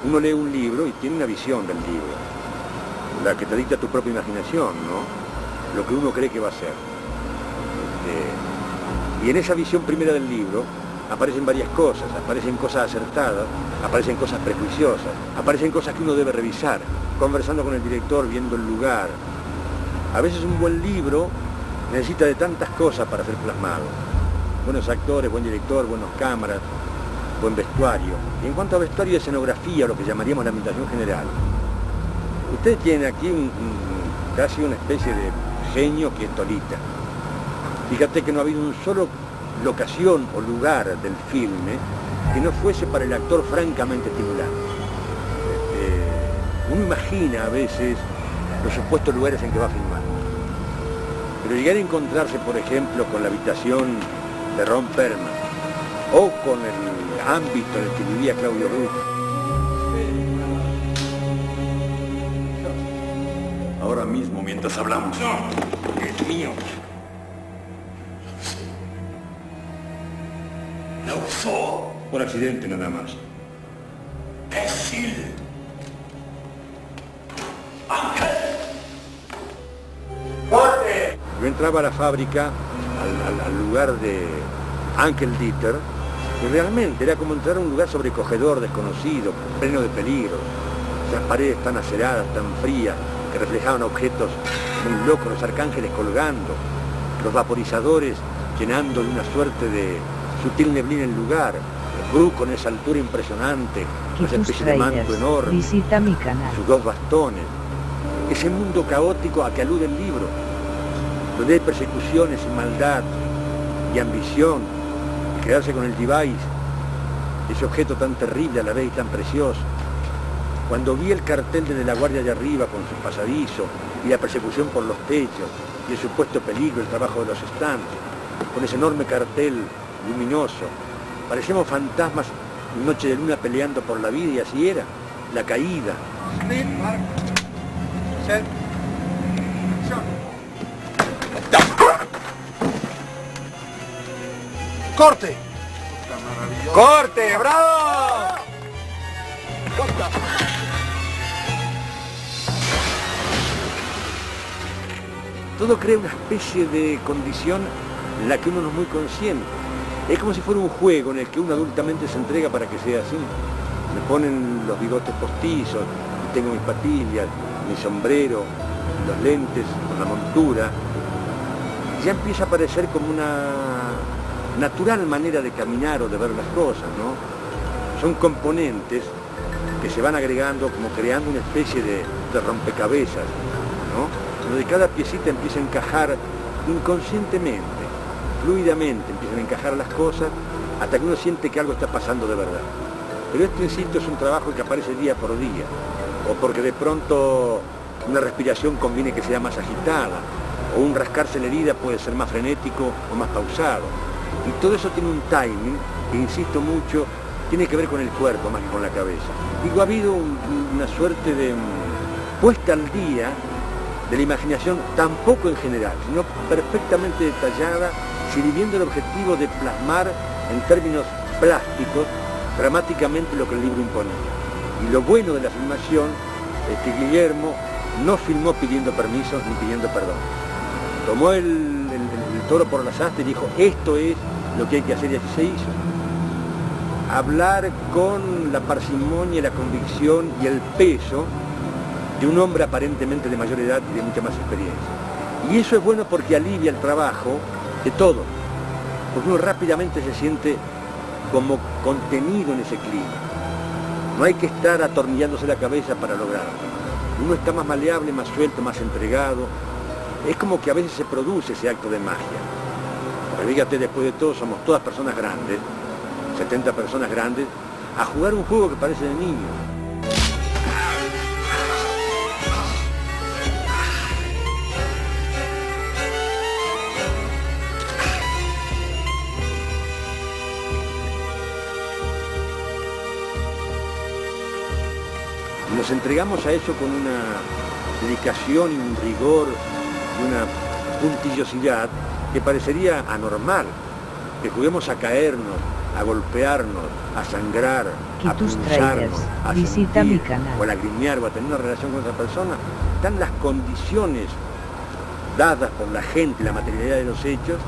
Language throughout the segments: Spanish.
Uno lee un libro y tiene una visión del libro, la que te dicta tu propia imaginación, ¿no? Lo que uno cree que va a ser. Y en esa visión primera del libro aparecen varias cosas, aparecen cosas acertadas, aparecen cosas prejuiciosas, aparecen cosas que uno debe revisar, conversando con el director, viendo el lugar. A veces un buen libro necesita de tantas cosas para ser plasmado. Buenos actores, buen director, buenas cámaras, buen vestuario. Y en cuanto a vestuario y escenografía, lo que llamaríamos la ambientación general, ustedes tienen aquí casi una especie de genio que es Tolita. Fíjate que no ha habido un solo locación o lugar del filme que no fuese para el actor francamente estimulante. Uno imagina a veces los supuestos lugares en que va a filmar. Pero llegar a encontrarse, por ejemplo, con la habitación de Ron Perlman o con el ámbito en el que vivía Claudio Ruth. Ahora mismo, mientras hablamos. No, es mío. Lo usó. Por accidente nada más. ¡Imbécil! ¡Ángel! ¡Corte! Yo entraba a la fábrica, al lugar de Ángel Dieter, y realmente era como entrar a un lugar sobrecogedor, desconocido, pleno de peligros. Las paredes tan aceradas, tan frías, que reflejaban objetos muy locos, los arcángeles colgando, los vaporizadores llenando de una suerte de sutil neblina el lugar, Gru con esa altura impresionante, esa especie de manto enorme, visita mi canal. sus dos bastones, ese mundo caótico a que alude el libro, donde hay persecuciones y maldad y ambición, y quedarse con el device, ese objeto tan terrible a la vez y tan precioso. Cuando vi el cartel de la guardia de arriba con su pasadizo y la persecución por los techos y el supuesto peligro, el trabajo de los stands, con ese enorme cartel luminoso, parecíamos fantasmas en noche de luna peleando por la vida, y así era, la caída. ¡Corte! ¡Corte! ¡Bravo! Todo crea una especie de condición en la que uno no es muy consciente. Es como si fuera un juego en el que uno adultamente se entrega para que sea así. Me ponen los bigotes postizos, tengo mis patillas, mi sombrero, los lentes con la montura. Y ya empieza a parecer como una natural manera de caminar o de ver las cosas, ¿no? Son componentes que se van agregando, como creando una especie de rompecabezas, ¿no? Donde cada piecita empieza a encajar inconscientemente, fluidamente, empiezan a encajar las cosas hasta que uno siente que algo está pasando de verdad. Pero esto, insisto, es un trabajo que aparece día por día, o porque de pronto una respiración conviene que sea más agitada, o un rascarse la herida puede ser más frenético o más pausado. Y todo eso tiene un timing que, insisto mucho, tiene que ver con el cuerpo más que con la cabeza. Digo, ha habido una suerte de puesta al día de la imaginación, tampoco en general, sino perfectamente detallada, sirviendo el objetivo de plasmar en términos plásticos dramáticamente lo que el libro imponía. Y lo bueno de la filmación es que Guillermo no filmó pidiendo permiso ni pidiendo perdón. Tomó el toro por las astas y dijo, esto es lo que hay que hacer, y así se hizo. Hablar con la parsimonia, la convicción y el peso de un hombre aparentemente de mayor edad y de mucha más experiencia. Y eso es bueno porque alivia el trabajo de todo, porque uno rápidamente se siente como contenido en ese clima. No hay que estar atornillándose la cabeza para lograrlo. Uno está más maleable, más suelto, más entregado. Es como que a veces se produce ese acto de magia. Pero fíjate, después de todo somos todas personas grandes, 70 personas grandes, a jugar un juego que parece de niños. Nos entregamos a eso con una dedicación y un rigor y una puntillosidad que parecería anormal, que juguemos a caernos a golpearnos, a sangrar, a Quitus punzarnos, Traders, a visita mi sentir, canal. o a lagrimear, o a tener una relación con esa persona, están las condiciones dadas por la gente, la materialidad de los hechos,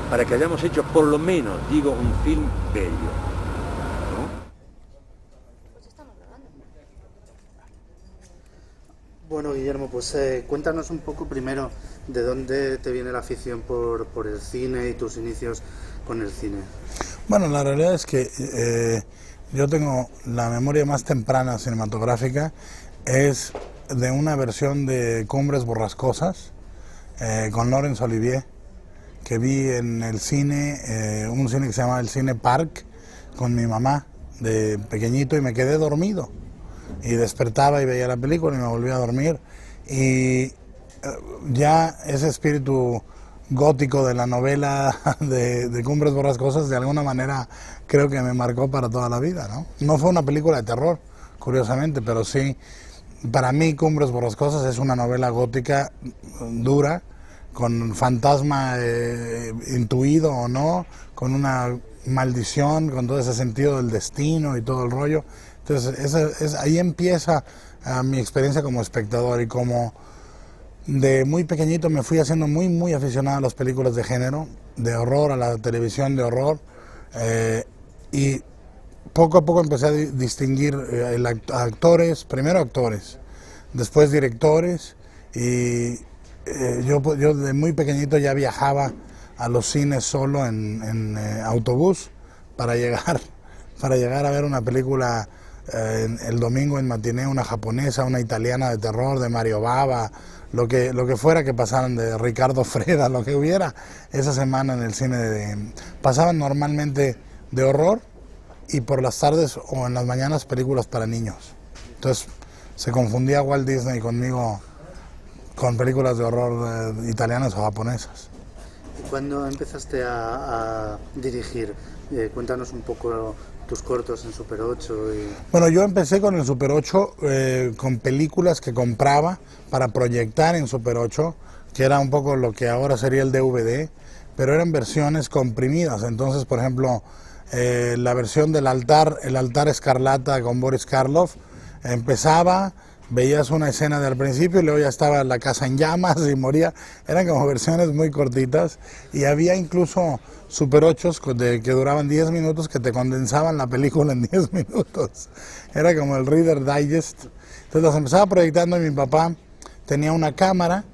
para que hayamos hecho por lo menos, digo, un film bello. Bueno, Guillermo, pues cuéntanos un poco primero de dónde te viene la afición por el cine y tus inicios con el cine. Bueno, la realidad es que yo tengo la memoria más temprana cinematográfica, es de una versión de Cumbres Borrascosas con Laurence Olivier, que vi en el cine, un cine que se llama el Cine Park, con mi mamá de pequeñito, y me quedé dormido. Y despertaba y veía la película y me volvía a dormir. Y ya ese espíritu gótico de la novela de Cumbres Borrascosas de alguna manera creo que me marcó para toda la vida, ¿no? No fue una película de terror, curiosamente, pero sí, para mí Cumbres Borrascosas es una novela gótica dura, con fantasma intuido o no, con una maldición, con todo ese sentido del destino y todo el rollo. Entonces ahí empieza mi experiencia como espectador, y como de muy pequeñito me fui haciendo muy aficionado a las películas de género, de horror, a la televisión de horror, y poco a poco empecé a distinguir actores, primero actores, después directores, y yo de muy pequeñito ya viajaba a los cines solo en autobús para llegar a ver una película el domingo en matiné, una japonesa, una italiana de terror, de Mario Bava, lo que fuera que pasaran, de Ricardo Freda, lo que hubiera esa semana en el cine. Pasaban normalmente de horror, y por las tardes o en las mañanas películas para niños. Entonces se confundía Walt Disney conmigo con películas de horror italianas o japonesas. ¿Y cuándo empezaste a dirigir? Cuéntanos un poco tus cortos en Super 8. Bueno, yo empecé con el Super 8 con películas que compraba para proyectar en Super 8, que era un poco lo que ahora sería el DVD, pero eran versiones comprimidas. Entonces, por ejemplo, la versión del El altar escarlata con Boris Karloff, empezaba, veías una escena del principio y luego ya estaba la casa en llamas y moría. Eran como versiones muy cortitas, y había incluso Super 8 que duraban 10 minutos, que te condensaban la película en 10 minutos. Era como el Reader Digest. Entonces las empezaba proyectando, y mi papá tenía una cámara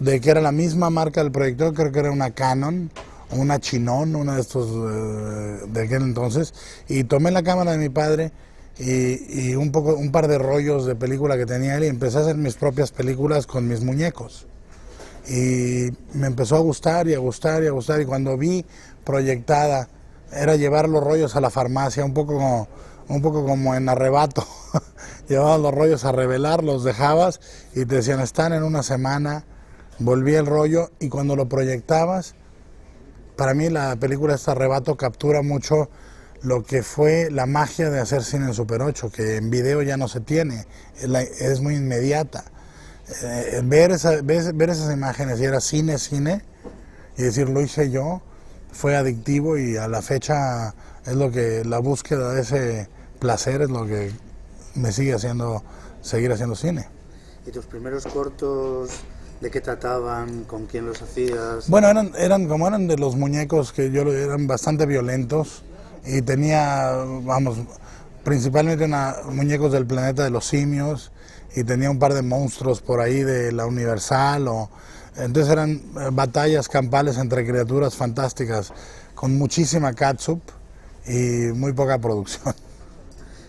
que era la misma marca del proyector, creo que era una Canon o una Chinon, una de estos de aquel entonces, y tomé la cámara de mi padre y un par de rollos de película que tenía él, y empecé a hacer mis propias películas con mis muñecos. Y me empezó a gustar y a gustar y a gustar, y cuando vi proyectada era llevar los rollos a la farmacia, un poco como en Arrebato. Llevabas los rollos a revelar, los dejabas y te decían están en una semana. Volví el rollo, y cuando lo proyectabas, para mí la película Arrebato captura mucho lo que fue la magia de hacer cine en Super 8, que en video ya no se tiene, es muy inmediata. Ver esas imágenes y era cine, y decir lo hice yo, fue adictivo, y a la fecha es lo que la búsqueda de ese placer es lo que me sigue haciendo seguir haciendo cine. ¿Y tus primeros cortos de qué trataban? ¿Con quién los hacías? Bueno, eran de los muñecos, que eran bastante violentos, y tenía, principalmente muñecos del planeta de los simios, y tenía un par de monstruos por ahí de la Universal, entonces eran batallas campales entre criaturas fantásticas, con muchísima catsup y muy poca producción.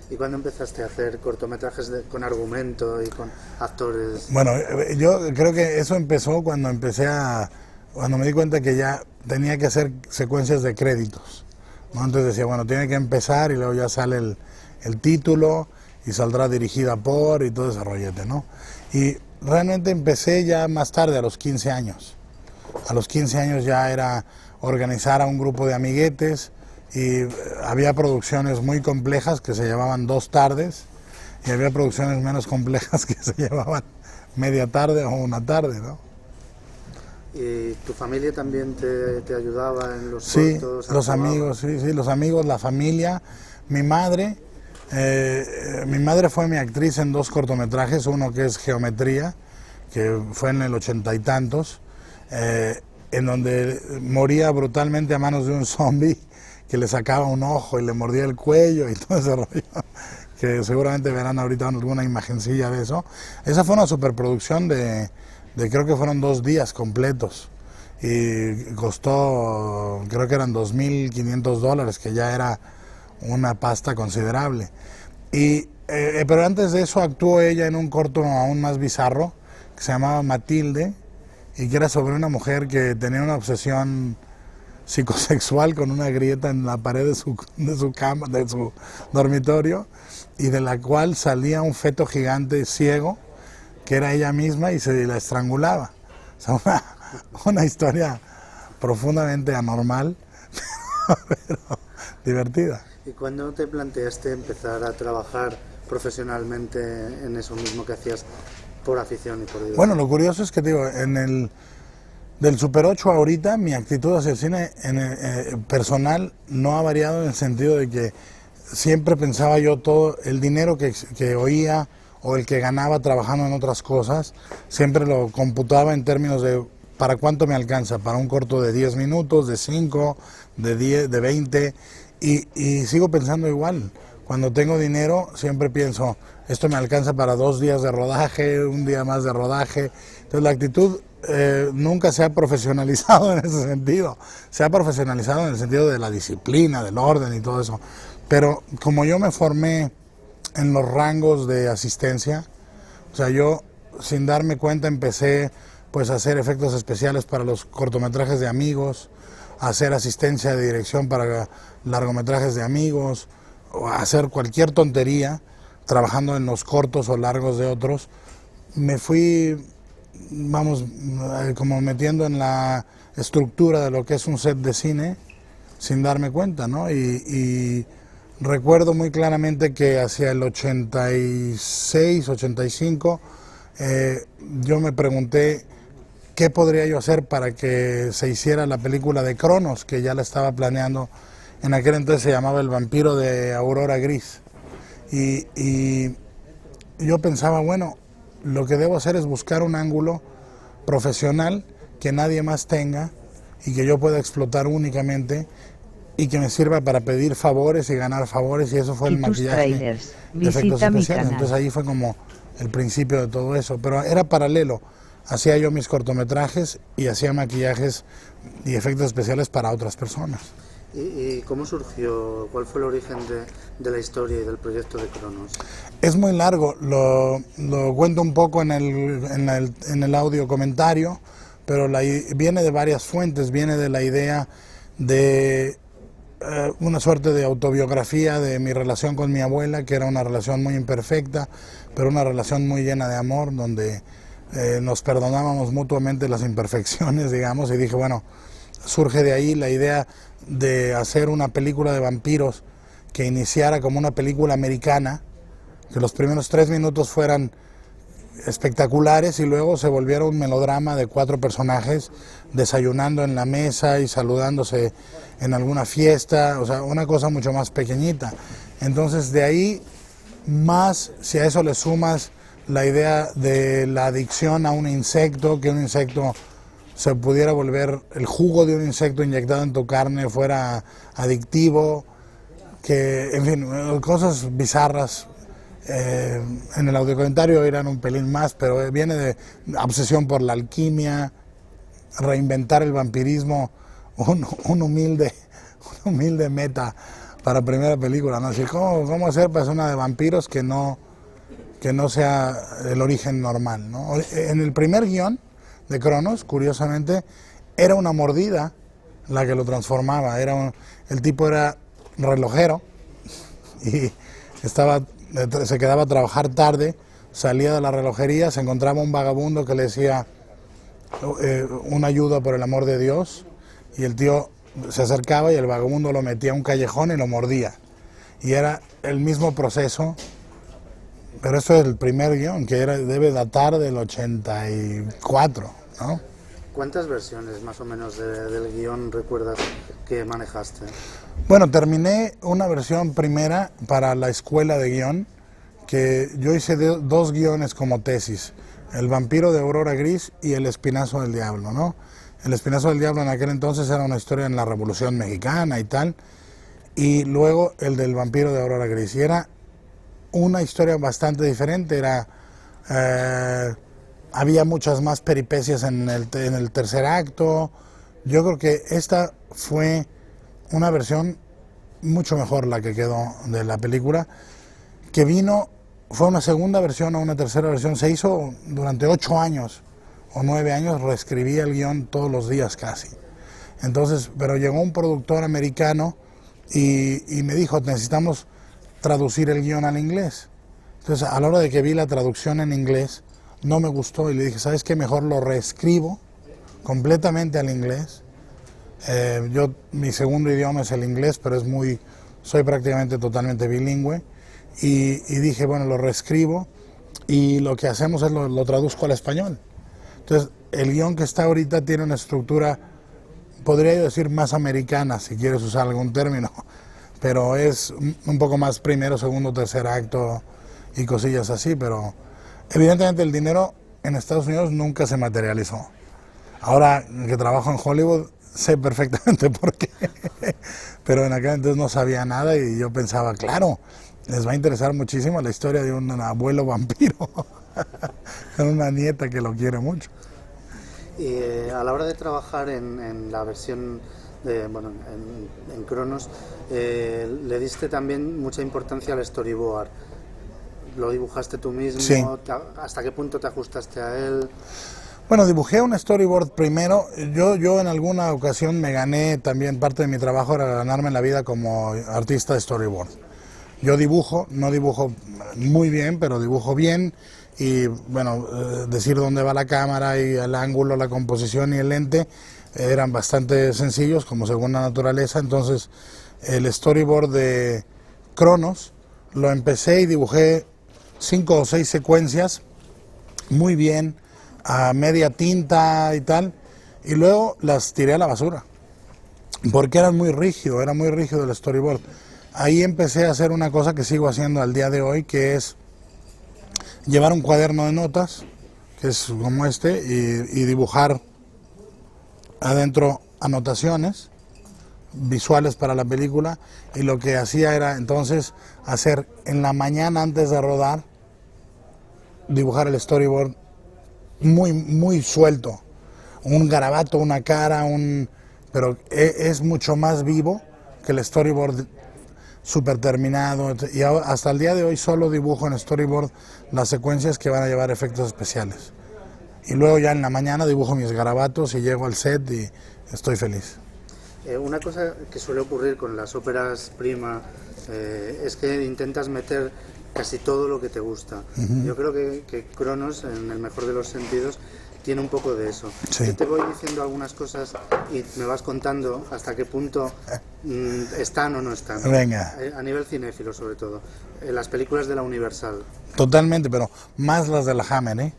¿Y cuándo empezaste a hacer cortometrajes con argumento y con actores? Bueno, yo creo que eso empezó cuando me di cuenta que ya tenía que hacer secuencias de créditos, ¿no? Entonces decía, bueno, tiene que empezar, y luego ya sale el título, y saldrá dirigida por, y todo ese rollete, ¿no? Y realmente empecé ya más tarde, a los 15 años. A los 15 años ya era organizar a un grupo de amiguetes, y había producciones muy complejas que se llevaban 2 tardes, y había producciones menos complejas que se llevaban media tarde o una tarde, ¿no? ¿Y tu familia también te ayudaba en los Sí, cortos? los ¿Actuaba? amigos, sí, los amigos, la familia, mi madre. Mi madre fue mi actriz en 2 cortometrajes, uno que es Geometría, que fue en el 80 y tantos, en donde moría brutalmente a manos de un zombie que le sacaba un ojo y le mordía el cuello y todo ese rollo, que seguramente verán ahorita alguna imagencilla de eso. Esa fue una superproducción de creo que fueron 2 días completos y costó, creo que eran $2.500, que ya era una pasta considerable. Pero antes de eso actuó ella en un corto aún más bizarro que se llamaba Matilde y que era sobre una mujer que tenía una obsesión psicosexual con una grieta en la pared de su cama, de su dormitorio, y de la cual salía un feto gigante ciego que era ella misma y se la estrangulaba. O sea, una historia profundamente anormal, pero divertida. ¿Y cuándo te planteaste empezar a trabajar profesionalmente en eso mismo que hacías por afición y por diversión? Bueno, lo curioso es que, digo, del Super 8 ahorita, mi actitud hacia el cine personal no ha variado en el sentido de que siempre pensaba yo todo el dinero que oía o el que ganaba trabajando en otras cosas, siempre lo computaba en términos de para cuánto me alcanza, para un corto de 10 minutos, de 5, de 10, de 20, y sigo pensando igual. Cuando tengo dinero siempre pienso, esto me alcanza para 2 días de rodaje, un día más de rodaje. Entonces la actitud nunca se ha profesionalizado en ese sentido, se ha profesionalizado en el sentido de la disciplina, del orden y todo eso. Pero como yo me formé en los rangos de asistencia, o sea, yo sin darme cuenta empecé pues a hacer efectos especiales para los cortometrajes de amigos, a hacer asistencia de dirección para largometrajes de amigos, o a hacer cualquier tontería trabajando en los cortos o largos de otros. Me fui, vamos, como metiendo en la estructura de lo que es un set de cine sin darme cuenta, ¿no? Y recuerdo muy claramente que hacia el 86, 85, yo me pregunté qué podría yo hacer para que se hiciera la película de Cronos, que ya la estaba planeando. En aquel entonces se llamaba El vampiro de Aurora Gris. Y yo pensaba, bueno, lo que debo hacer es buscar un ángulo profesional que nadie más tenga y que yo pueda explotar únicamente y que me sirva para pedir favores y ganar favores, y eso fue el maquillaje de efectos especiales. Entonces ahí fue como el principio de todo eso, pero era paralelo. Hacía yo mis cortometrajes y hacía maquillajes y efectos especiales para otras personas. ¿Y cómo surgió? ¿Cuál fue el origen de la historia y del proyecto de Cronos? Es muy largo, lo cuento un poco en el audio comentario, pero viene de varias fuentes, viene de la idea de una suerte de autobiografía de mi relación con mi abuela, que era una relación muy imperfecta, pero una relación muy llena de amor, donde nos perdonábamos mutuamente las imperfecciones, digamos, y dije, bueno, surge de ahí la idea de hacer una película de vampiros que iniciara como una película americana, que los primeros 3 minutos fueran espectaculares y luego se volviera un melodrama de 4 personajes desayunando en la mesa y saludándose en alguna fiesta, o sea, una cosa mucho más pequeñita. Entonces de ahí, más si a eso le sumas la idea de la adicción a un insecto, que un insecto se pudiera volver, el jugo de un insecto inyectado en tu carne fuera adictivo, que, en fin, cosas bizarras. En el audiocomentario eran un pelín más, pero viene de obsesión por la alquimia, reinventar el vampirismo, un humilde meta para primera película, ¿no? Así, ¿cómo hacer persona de vampiros que no sea el origen normal, ¿no? En el primer guión de Cronos, curiosamente, era una mordida la que lo transformaba. El tipo era relojero y se quedaba a trabajar tarde, salía de la relojería, se encontraba un vagabundo que le decía una ayuda por el amor de Dios, y el tío se acercaba y el vagabundo lo metía a un callejón y lo mordía. Y era el mismo proceso, pero esto es el primer guión, que debe datar del 84, ¿no? ¿Cuántas versiones más o menos del guión recuerdas que manejaste? Bueno, terminé una versión primera para la escuela de guión, que yo hice dos guiones como tesis, El vampiro de Aurora Gris y El espinazo del diablo, ¿no? El espinazo del diablo en aquel entonces era una historia en la Revolución Mexicana y tal, y luego el del vampiro de Aurora Gris, y era una historia bastante diferente, había muchas más peripecias en el tercer acto. Yo creo que esta fue una versión mucho mejor la que quedó de la película, que fue una segunda versión o una tercera versión, se hizo durante 8 años o 9 años, reescribí el guión todos los días casi. Entonces, pero llegó un productor americano y me dijo, necesitamos traducir el guión al inglés. Entonces, a la hora de que vi la traducción en inglés, no me gustó y le dije, ¿sabes qué? Mejor lo reescribo completamente al inglés. Mi segundo idioma es el inglés, pero soy prácticamente totalmente bilingüe. Y dije, bueno, lo reescribo y lo que hacemos es lo traduzco al español. Entonces, el guión que está ahorita tiene una estructura, podría yo decir, más americana, si quieres usar algún término, pero es un poco más primero, segundo, tercer acto y cosillas así, pero evidentemente el dinero en Estados Unidos nunca se materializó. Ahora que trabajo en Hollywood, sé perfectamente por qué, pero en aquel entonces no sabía nada y yo pensaba, claro, les va a interesar muchísimo la historia de un abuelo vampiro con una nieta que lo quiere mucho. Y a la hora de trabajar en la versión en Cronos, le diste también mucha importancia al storyboard. ¿Lo dibujaste tú mismo? Sí. ¿Hasta qué punto te ajustaste a él? Bueno, dibujé un storyboard primero. Yo en alguna ocasión me gané también, parte de mi trabajo era ganarme la vida como artista de storyboard. Yo dibujo, no dibujo muy bien, pero dibujo bien y bueno, decir dónde va la cámara y el ángulo, la composición y el lente eran bastante sencillos, como según la naturaleza. Entonces el storyboard de Cronos lo empecé y dibujé 5 o 6 secuencias muy bien, a media tinta y tal, y luego las tiré a la basura porque era muy rígido el storyboard. Ahí empecé a hacer una cosa que sigo haciendo al día de hoy, que es llevar un cuaderno de notas, que es como este, y dibujar adentro anotaciones visuales para la película. Y lo que hacía era entonces hacer en la mañana antes de rodar, dibujar el storyboard muy suelto, un garabato, una cara, pero es mucho más vivo que el storyboard súper terminado, y hasta el día de hoy solo dibujo en storyboard las secuencias que van a llevar efectos especiales. Y luego ya en la mañana dibujo mis garabatos y llego al set y estoy feliz. Una cosa que suele ocurrir con las óperas prima es que intentas meter casi todo lo que te gusta. Yo creo que Cronos, en el mejor de los sentidos, tiene un poco de eso. Sí. Yo te voy diciendo algunas cosas y me vas contando hasta qué punto están o no están. Venga. A nivel cinéfilo, sobre todo. Las películas de la Universal. Totalmente, pero más las de la Hammer, ¿eh?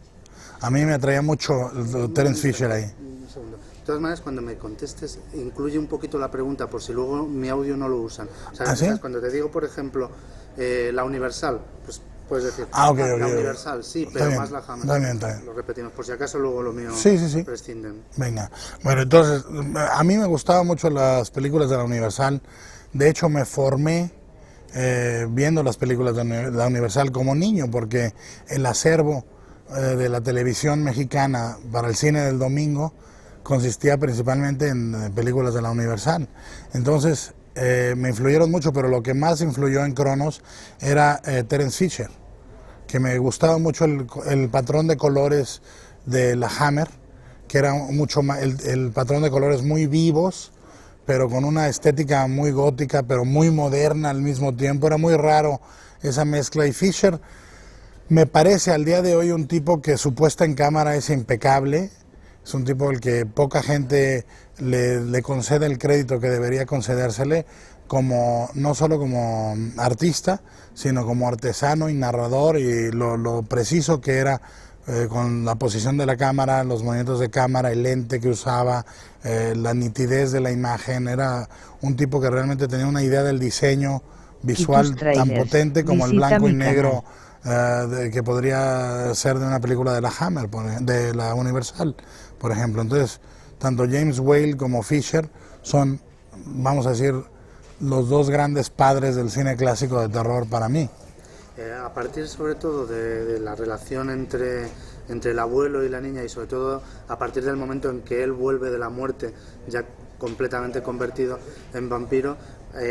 A mí me atraía mucho Terence Fisher ahí. Un segundo. De todas maneras, cuando me contestes, incluye un poquito la pregunta, por si luego mi audio no lo usan. O sea, ¿Ah, sí? cuando te digo, por ejemplo, la Universal, pues puedes decir, la Universal, sí, pero bien, más la Hammer. Está bien. Lo repetimos, por si acaso luego lo mío Sí. prescinden. Venga. Bueno, entonces, a mí me gustaban mucho las películas de la Universal. De hecho, me formé viendo las películas de la Universal como niño, porque el acervo de la televisión mexicana para el cine del domingo consistía principalmente en películas de la Universal. Entonces, me influyeron mucho, pero lo que más influyó en Cronos era Terence Fisher, que me gustaba mucho el patrón de colores de la Hammer, que era mucho más, el patrón de colores muy vivos, pero con una estética muy gótica, pero muy moderna al mismo tiempo. Era muy raro esa mezcla, y Fisher me parece al día de hoy un tipo que su puesta en cámara es impecable. Es un tipo al que poca gente le concede el crédito que debería concedérsele, no solo como artista, sino como artesano y narrador, y lo preciso que era con la posición de la cámara, los movimientos de cámara, el lente que usaba, la nitidez de la imagen. Era un tipo que realmente tenía una idea del diseño visual tan potente como el blanco y negro que podría ser de una película de la Hammer, de la Universal, por ejemplo. Entonces, tanto James Whale como Fisher son, vamos a decir, los dos grandes padres del cine clásico de terror para mí. A partir sobre todo de la relación entre el abuelo y la niña, y sobre todo a partir del momento en que él vuelve de la muerte ya completamente convertido en vampiro,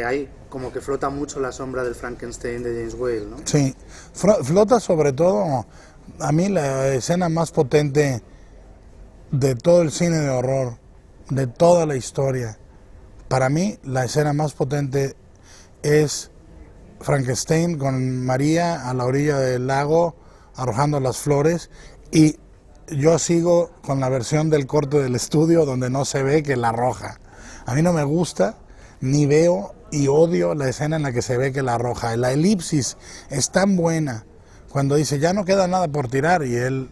ahí como que flota mucho la sombra del Frankenstein de James Whale, ¿no? Sí, flota sobre todo, a mí la escena más potente de todo el cine de horror, de toda la historia, para mí la escena más potente es Frankenstein con María a la orilla del lago arrojando las flores, y yo sigo con la versión del corte del estudio donde no se ve que la arroja. A mí no me gusta, ni veo, y odio la escena en la que se ve que la arroja. La elipsis es tan buena cuando dice ya no queda nada por tirar y él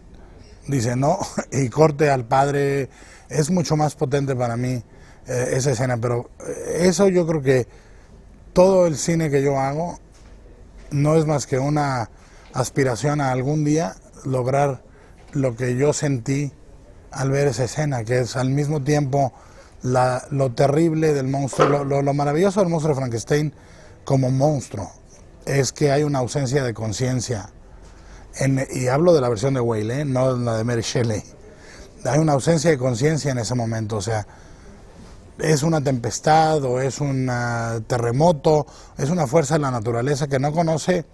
dice no y corte al padre. Es mucho más potente para mí esa escena, pero eso yo creo que todo el cine que yo hago no es más que una aspiración a algún día lograr lo que yo sentí al ver esa escena, que es al mismo tiempo lo terrible del monstruo, lo maravilloso del monstruo de Frankenstein como monstruo, es que hay una ausencia de conciencia, y hablo de la versión de Whale, no la de Mary Shelley. Hay una ausencia de conciencia en ese momento, o sea, es una tempestad o es un terremoto, es una fuerza de la naturaleza que no conoce,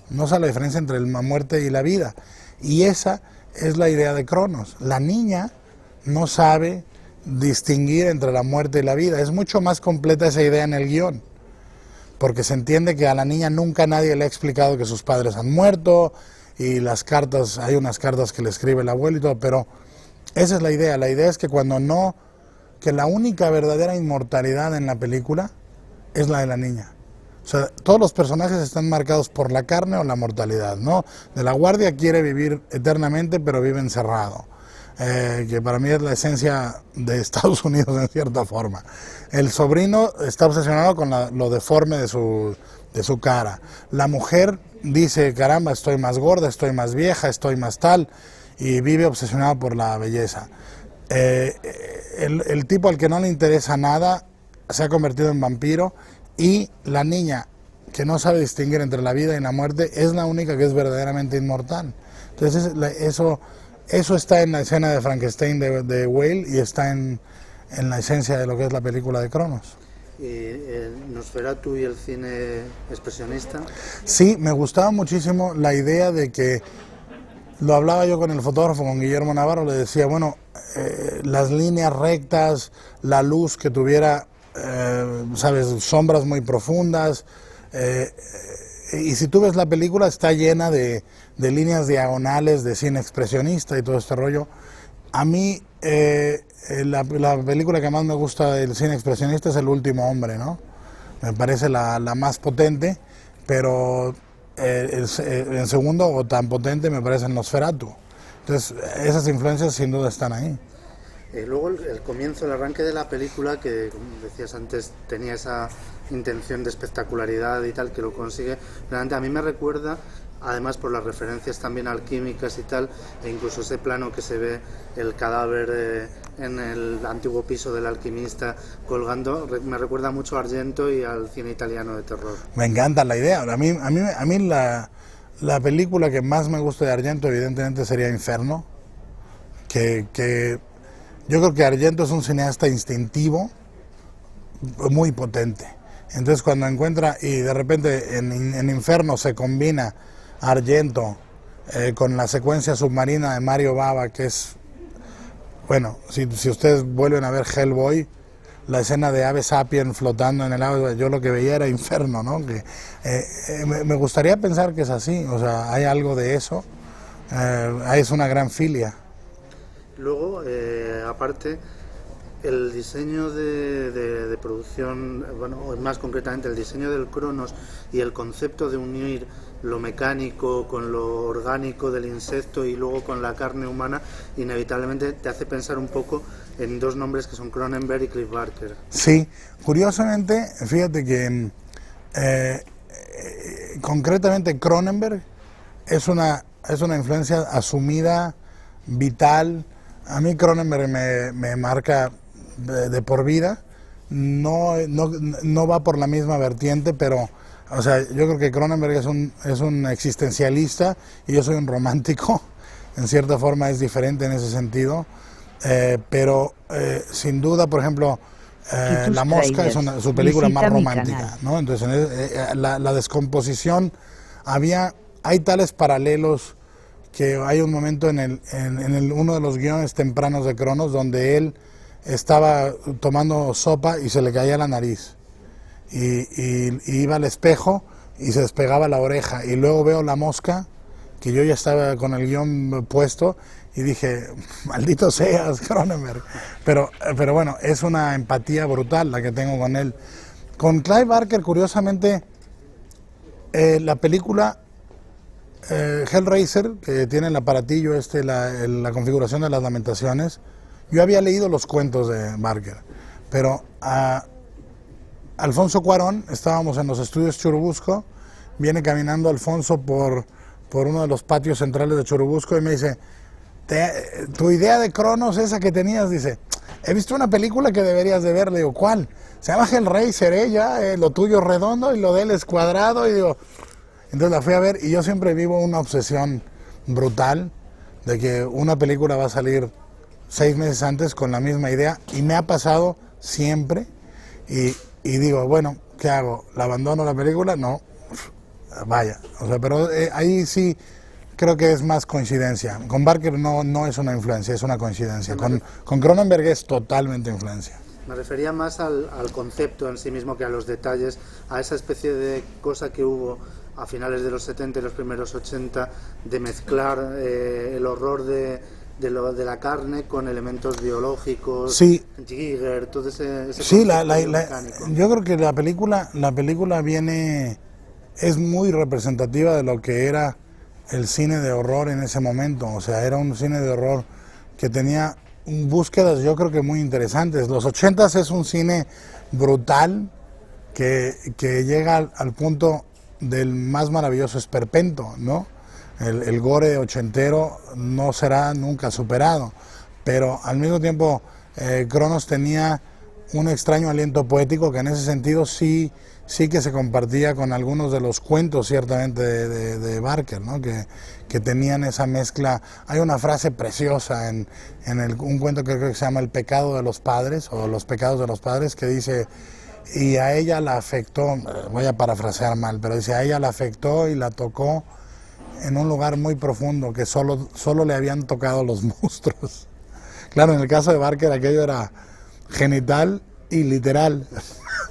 no sabe la diferencia entre la muerte y la vida. Y esa es la idea de Cronos. La niña no sabe distinguir entre la muerte y la vida. Es mucho más completa esa idea en el guión, porque se entiende que a la niña nunca nadie le ha explicado que sus padres han muerto, y las cartas, hay unas cartas que le escribe el abuelo y todo, pero esa es la idea. La idea es que que la única verdadera inmortalidad en la película es la de la niña. O sea, todos los personajes están marcados por la carne o la mortalidad, ¿no? De la Guardia quiere vivir eternamente, pero vive encerrado, que para mí es la esencia de Estados Unidos en cierta forma. El sobrino está obsesionado con lo deforme de su cara. La mujer dice, caramba, estoy más gorda, estoy más vieja, estoy más tal, y vive obsesionado por la belleza. El tipo al que no le interesa nada se ha convertido en vampiro, y la niña que no sabe distinguir entre la vida y la muerte es la única que es verdaderamente inmortal. Entonces eso está en la escena de Frankenstein de Whale, y está en la esencia de lo que es la película de Cronos. ¿Y Nosferatu y el cine expresionista? Sí, me gustaba muchísimo la idea de que, lo hablaba yo con el fotógrafo, con Guillermo Navarro, le decía, bueno, las líneas rectas, la luz que tuviera, sabes, sombras muy profundas, y si tú ves la película está llena de líneas diagonales de cine expresionista y todo este rollo. A mí la película que más me gusta del cine expresionista es El último hombre, ¿no? Me parece la más potente, pero en segundo o tan potente me parece Nosferatu. Entonces esas influencias sin duda están ahí. Luego el comienzo, el arranque de la película, que como decías antes tenía esa intención de espectacularidad y tal, que lo consigue, realmente a mí me recuerda, además por las referencias también alquímicas y tal, e incluso ese plano que se ve el cadáver en el antiguo piso del alquimista colgando, me recuerda mucho a Argento y al cine italiano de terror. Me encanta la idea. A mí la película que más me gusta de Argento evidentemente sería Inferno, que yo creo que Argento es un cineasta instintivo muy potente. Entonces cuando encuentra, y de repente en Inferno se combina Argento con la secuencia submarina de Mario Bava, que es, bueno, si ustedes vuelven a ver Hellboy, la escena de Ave Sapien flotando en el agua, yo lo que veía era Inferno, ¿no? Que, me gustaría pensar que es así, o sea, hay algo de eso, es una gran filia. Luego, aparte, el diseño de producción, bueno, más concretamente el diseño del Cronos y el concepto de unir lo mecánico con lo orgánico del insecto y luego con la carne humana, inevitablemente te hace pensar un poco en dos nombres que son Cronenberg y Clive Barker. Sí, curiosamente, fíjate que concretamente Cronenberg es una influencia asumida, vital. A mí Cronenberg me marca de por vida. No va por la misma vertiente, pero o sea, yo creo que Cronenberg es un existencialista y yo soy un romántico. En cierta forma es diferente en ese sentido, pero sin duda, por ejemplo, La Mosca es su película más romántica, ¿no? Entonces la descomposición, hay tales paralelos que hay un momento en uno de los guiones tempranos de Cronos donde él estaba tomando sopa y se le caía la nariz y iba al espejo y se despegaba la oreja, y luego veo La Mosca, que yo ya estaba con el guión puesto y dije, maldito seas, Cronenberg. Pero bueno, es una empatía brutal la que tengo con él. Con Clive Barker, curiosamente, la película Hellraiser, que tiene el aparatillo la configuración de las lamentaciones, yo había leído los cuentos de Barker, pero Alfonso Cuarón, estábamos en los estudios Churubusco, viene caminando Alfonso por uno de los patios centrales de Churubusco y me dice, tu idea de Cronos, esa que tenías, dice, he visto una película que deberías de ver. Le digo, ¿cuál? Se llama Hellraiser, lo tuyo es redondo y lo de él es cuadrado, y digo, entonces la fui a ver, y yo siempre vivo una obsesión brutal de que una película va a salir 6 meses antes con la misma idea, y me ha pasado siempre, y digo, bueno, ¿qué hago? ¿La abandono la película? No, vaya, o sea, pero ahí sí creo que es más coincidencia. Con Barker no es una influencia, es una coincidencia. Con Cronenberg es totalmente influencia. Me refería más al concepto en sí mismo que a los detalles, a esa especie de cosa que hubo a finales de los 70 y los primeros 80, de mezclar el horror de la carne con elementos biológicos, sí. Giger, todo ese sí, yo creo que la película es muy representativa de lo que era el cine de horror en ese momento. O sea, era un cine de horror que tenía búsquedas, yo creo que muy interesantes. Los 80s es un cine brutal que llega al punto del más maravilloso esperpento, ¿no? El gore ochentero no será nunca superado, pero al mismo tiempo Cronos tenía un extraño aliento poético que en ese sentido sí que se compartía con algunos de los cuentos ciertamente de Barker, ¿no? Que tenían esa mezcla. Hay una frase preciosa en un cuento que creo que se llama El pecado de los padres, o Los pecados de los padres, que dice, y a ella la afectó, voy a parafrasear mal, pero dice, a ella la afectó y la tocó en un lugar muy profundo que solo le habían tocado los monstruos. Claro, en el caso de Barker aquello era genital y literal,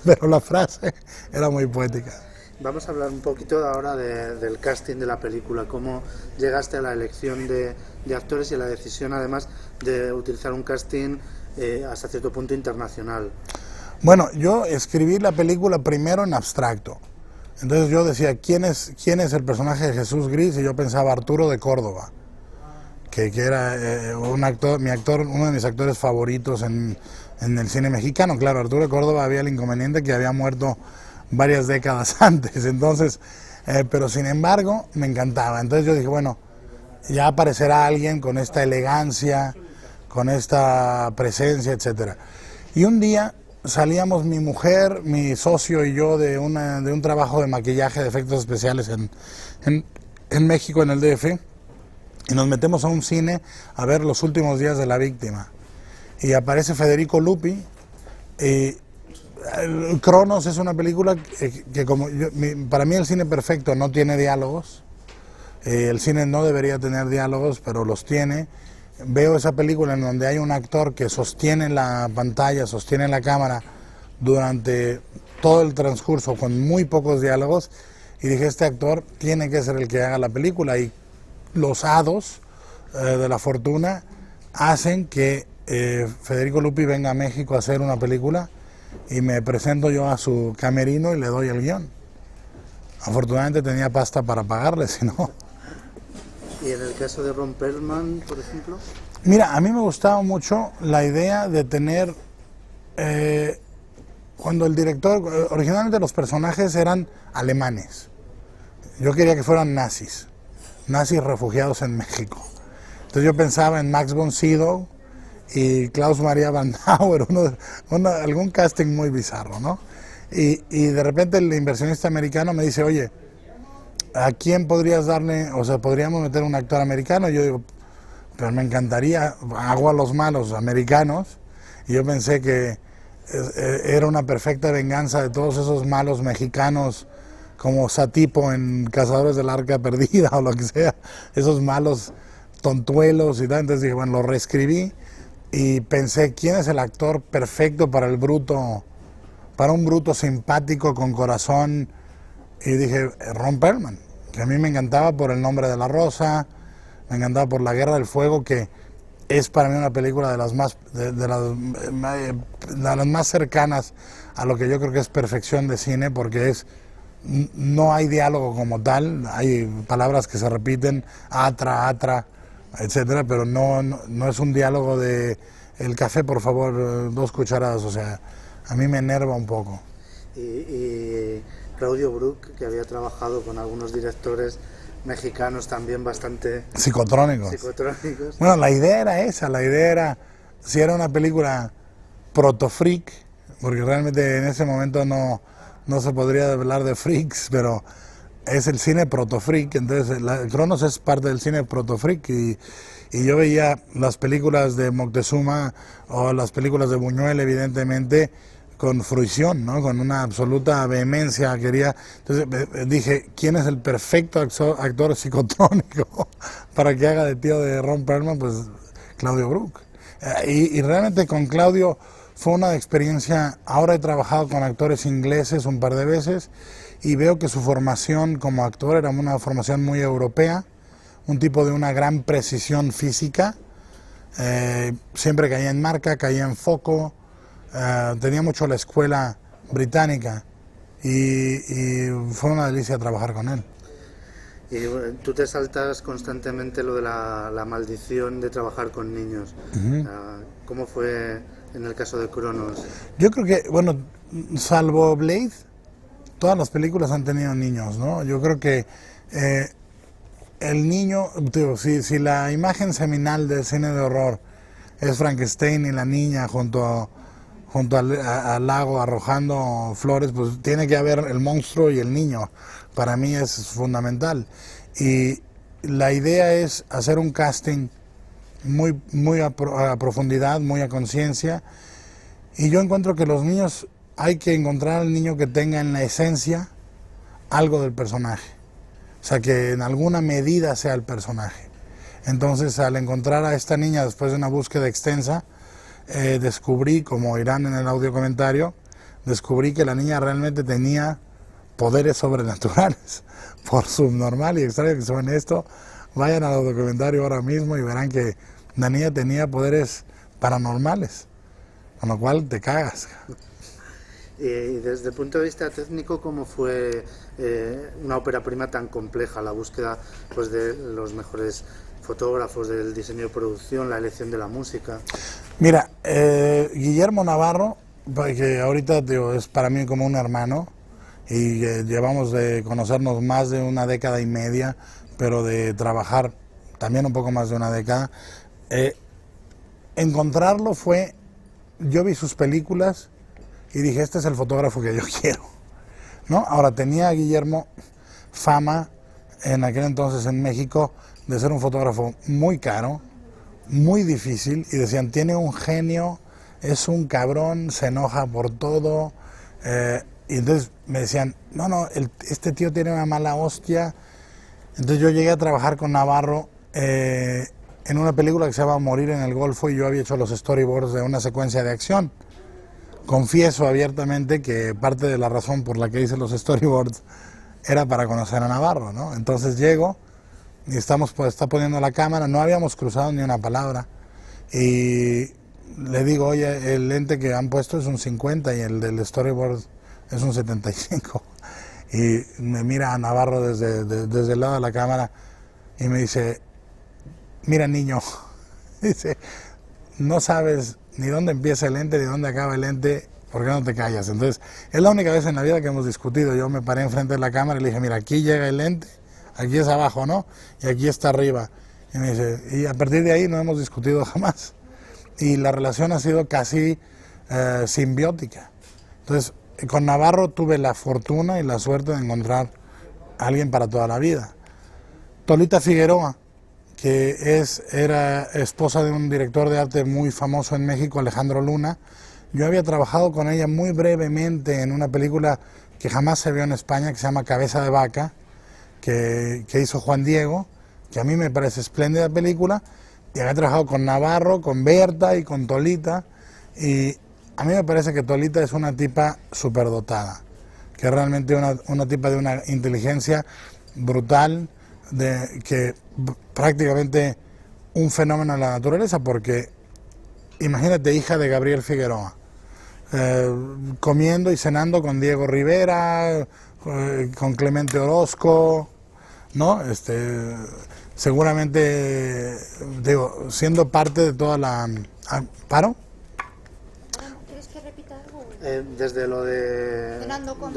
pero la frase era muy poética. Vamos a hablar un poquito ahora del casting de la película, cómo llegaste a la elección de actores y a la decisión además de utilizar un casting hasta cierto punto internacional. Bueno, yo escribí la película primero en abstracto. Entonces yo decía, ¿quién es el personaje de Jesús Gris? Y yo pensaba Arturo de Córdoba, que era uno de mis actores favoritos en el cine mexicano. Claro, Arturo de Córdoba había el inconveniente que había muerto varias décadas antes, entonces, pero sin embargo me encantaba. Entonces yo dije, bueno, ya aparecerá alguien con esta elegancia, con esta presencia, etcétera. Y un día salíamos mi mujer, mi socio y yo de un trabajo de maquillaje de efectos especiales en México, en el DF, y nos metemos a un cine a ver Los últimos días de la víctima. Y aparece Federico Lupi, y Cronos es una película que para mí el cine perfecto no tiene diálogos. El cine no debería tener diálogos, pero los tiene. Veo esa película en donde hay un actor que sostiene la pantalla, sostiene la cámara durante todo el transcurso con muy pocos diálogos, y dije, este actor tiene que ser el que haga la película, y los hados de la fortuna hacen que Federico Lupi venga a México a hacer una película y me presento yo a su camerino y le doy el guión. Afortunadamente tenía pasta para pagarle, si no... ¿Y en el caso de Ron Perlman, por ejemplo? Mira, a mí me gustaba mucho la idea de tener... cuando el director... Originalmente los personajes eran alemanes. Yo quería que fueran nazis refugiados en México. Entonces yo pensaba en Max von Sydow y Klaus Maria Brandauer, algún casting muy bizarro, ¿no? Y de repente el inversionista americano me dice, oye, ¿a quién podrías darle, o sea, podríamos meter un actor americano? Y yo digo, pero me encantaría, hago a los malos americanos, y yo pensé que era una perfecta venganza de todos esos malos mexicanos, como Satipo en Cazadores del Arca Perdida o lo que sea, esos malos tontuelos y tal. Entonces dije, bueno, lo reescribí y pensé, ¿quién es el actor perfecto para el bruto, para un bruto simpático con corazón? Y dije, Ron Perlman, que a mí me encantaba por El nombre de la rosa, me encantaba por La Guerra del Fuego, que es para mí una película de las más cercanas a lo que yo creo que es perfección de cine, porque no hay diálogo como tal, hay palabras que se repiten, atra, etcétera, pero no es un diálogo de el café, por favor, 2 cucharadas, o sea, a mí me enerva un poco. Y Claudio Brook, que había trabajado con algunos directores mexicanos también bastante psicotrónicos. Bueno, la idea era esa, si era una película proto-freak, porque realmente en ese momento no se podría hablar de freaks, pero es el cine proto-freak, entonces Cronos es parte del cine proto-freak, y yo veía las películas de Moctezuma o las películas de Buñuel, evidentemente, con fruición, ¿no? Con una absoluta vehemencia. Entonces dije, ¿quién es el perfecto actor psicotrónico para que haga de tío de Ron Perlman? Pues Claudio Brook. Y realmente con Claudio fue una experiencia. Ahora he trabajado con actores ingleses un par de veces y veo que su formación como actor era una formación muy europea, un tipo de una gran precisión física, siempre caía en marca, caía en foco. Tenía mucho la escuela británica y fue una delicia trabajar con él. Y tú te saltas constantemente lo de la maldición de trabajar con niños. ¿Cómo fue en el caso de Cronos? Yo creo que, bueno, salvo Blade, todas las películas han tenido niños, ¿no? Yo creo que el niño, digo, si la imagen seminal del cine de horror es Frankenstein y la niña junto al lago arrojando flores, pues tiene que haber el monstruo y el niño. Para mí es fundamental. Y la idea es hacer un casting muy a profundidad, muy a conciencia. Y yo encuentro que los niños, hay que encontrar al niño que tenga en la esencia algo del personaje. O sea, que en alguna medida sea el personaje. Entonces, al encontrar a esta niña después de una búsqueda extensa, descubrí, como irán en el audio comentario, descubrí que la niña realmente tenía poderes sobrenaturales, por subnormal y extraño que suene esto. Vayan al audio comentario ahora mismo y verán que la niña tenía poderes paranormales, con lo cual te cagas. Y desde el punto de vista técnico, ¿cómo fue una ópera prima tan compleja? La búsqueda, pues, de los mejores fotógrafos, del diseño de producción, la elección de la música. Mira, Guillermo Navarro, que ahorita es para mí como un hermano, y llevamos de conocernos más de una década y media, pero de trabajar también un poco más de una década. Encontrarlo fue, yo vi sus películas y dije, este es el fotógrafo que yo quiero, ¿no? Ahora, tenía Guillermo fama en aquel entonces en México de ser un fotógrafo muy caro, muy difícil, y decían, tiene un genio, es un cabrón, se enoja por todo, y entonces me decían, no, este tío tiene una mala hostia. Entonces yo llegué a trabajar con Navarro en una película que se llama Morir en el Golfo, y yo había hecho los storyboards de una secuencia de acción. Confieso abiertamente que parte de la razón por la que hice los storyboards era para conocer a Navarro, ¿no? Entonces llego y está poniendo la cámara, no habíamos cruzado ni una palabra, y le digo, oye, el lente que han puesto es un 50 y el del storyboard es un 75. Y me mira a Navarro desde el lado de la cámara y me dice, mira niño, dice, no sabes ni dónde empieza el lente ni dónde acaba el lente, ¿por qué no te callas? Entonces, es la única vez en la vida que hemos discutido. Yo me paré enfrente de la cámara y le dije, mira, aquí llega el lente, aquí es abajo, ¿no? Y aquí está arriba. Y me dice, y a partir de ahí no hemos discutido jamás. Y la relación ha sido casi simbiótica. Entonces, con Navarro tuve la fortuna y la suerte de encontrar a alguien para toda la vida. Tolita Figueroa, que era esposa de un director de arte muy famoso en México, Alejandro Luna. Yo había trabajado con ella muy brevemente en una película que jamás se vio en España, que se llama Cabeza de Vaca, que hizo Juan Diego, que a mí me parece espléndida película, y había trabajado con Navarro, con Berta y con Tolita, y a mí me parece que Tolita es una tipa superdotada, que es realmente una tipa de una inteligencia brutal, que prácticamente un fenómeno de la naturaleza, porque imagínate, hija de Gabriel Figueroa, comiendo y cenando con Diego Rivera, con Clemente Orozco, ¿no? Seguramente, digo, siendo parte de toda la... ¿Paro? ¿Quieres que repita algo? Desde lo de... Cenando con...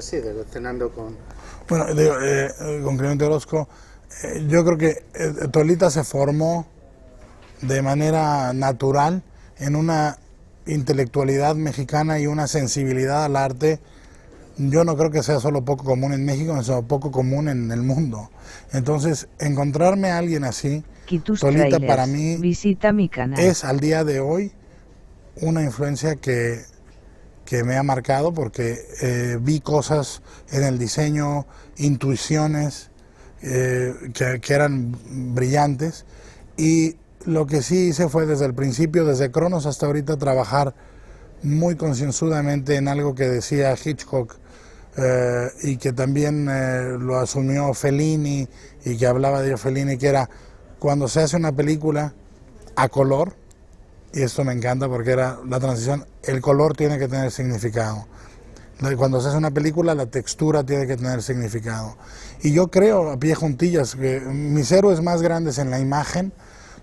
sí, de cenando con... Bueno, digo, con Clemente Orozco, yo creo que Tolita se formó de manera natural en una intelectualidad mexicana y una sensibilidad al arte. Yo no creo que sea solo poco común en México, sino poco común en el mundo. Entonces, encontrarme a alguien así, Tolita para mí visita mi canal. Es al día de hoy una influencia que me ha marcado, porque vi cosas en el diseño, intuiciones que eran brillantes, y lo que sí hice fue desde el principio, desde Cronos hasta ahorita, trabajar muy concienzudamente en algo que decía Hitchcock y que también lo asumió Fellini, y que hablaba de ello Fellini, que era cuando se hace una película a color, y esto me encanta porque era la transición, el color tiene que tener significado. Cuando se hace una película, la textura tiene que tener significado. Y yo creo, a pie juntillas, que mis héroes más grandes en la imagen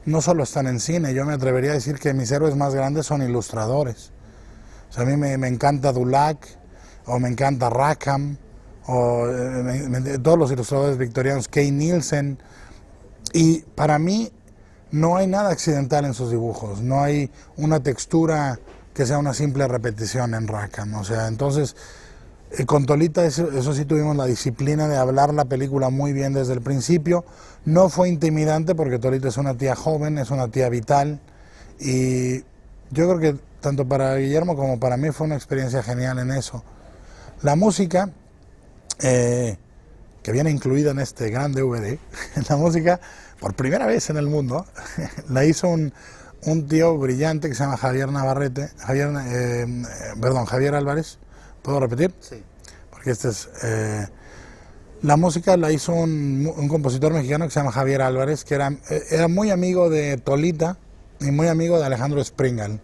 no solo están en cine. Yo me atrevería a decir que mis héroes más grandes son ilustradores. O sea, a mí me encanta Dulac, o me encanta Rackham, o todos los ilustradores victorianos, Kay Nielsen. Y para mí no hay nada accidental en sus dibujos, no hay una textura que sea una simple repetición en Rackham. O sea, entonces, con Tolita eso sí tuvimos la disciplina de hablar la película muy bien desde el principio. No fue intimidante porque Tolita es una tía joven, es una tía vital, y yo creo que tanto para Guillermo como para mí fue una experiencia genial en eso. La música, que viene incluida en este gran DVD, la música, por primera vez en el mundo, la hizo un tío brillante que se llama Javier Navarrete, Javier Álvarez. ¿Puedo repetir? Sí. Porque la música la hizo un compositor mexicano que se llama Javier Álvarez, que era muy amigo de Tolita y muy amigo de Alejandro Springal.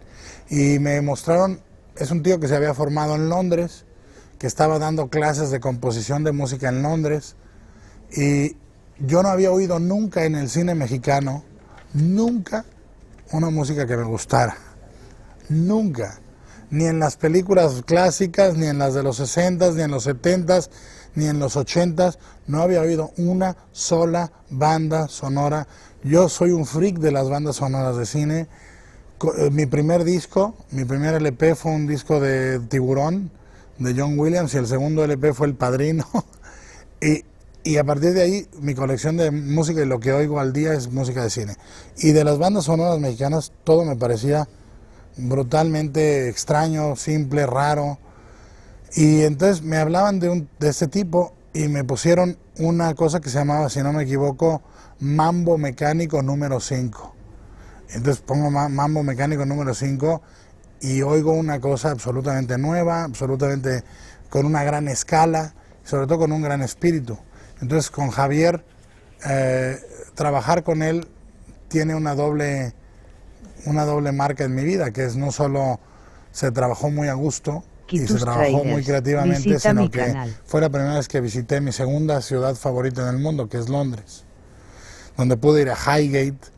Y me mostraron, es un tío que se había formado en Londres, que estaba dando clases de composición de música en Londres, y yo no había oído nunca en el cine mexicano, nunca, una música que me gustara. Nunca. Ni en las películas clásicas, ni en las de los 60s, ni en los 70s, ni en los 80s, no había oído una sola banda sonora. Yo soy un freak de las bandas sonoras de cine. Mi primer disco, mi primer LP fue un disco de Tiburón, de John Williams, y el segundo LP fue El Padrino. Y a partir de ahí, mi colección de música y lo que oigo al día es música de cine. Y de las bandas sonoras mexicanas, todo me parecía brutalmente extraño, simple, raro. Y entonces me hablaban de este tipo y me pusieron una cosa que se llamaba, si no me equivoco, Mambo Mecánico número 5. Entonces pongo Mambo Mecánico número 5 y oigo una cosa absolutamente nueva, absolutamente con una gran escala, sobre todo con un gran espíritu. Entonces con Javier, trabajar con él tiene una doble una doble marca en mi vida, que es no solo se trabajó muy a gusto y se Kitus trabajó muy Traders. creativamente, Visita sino mi que canal. fue la primera vez que visité mi segunda ciudad favorita en el mundo, que es Londres, donde pude ir a Highgate,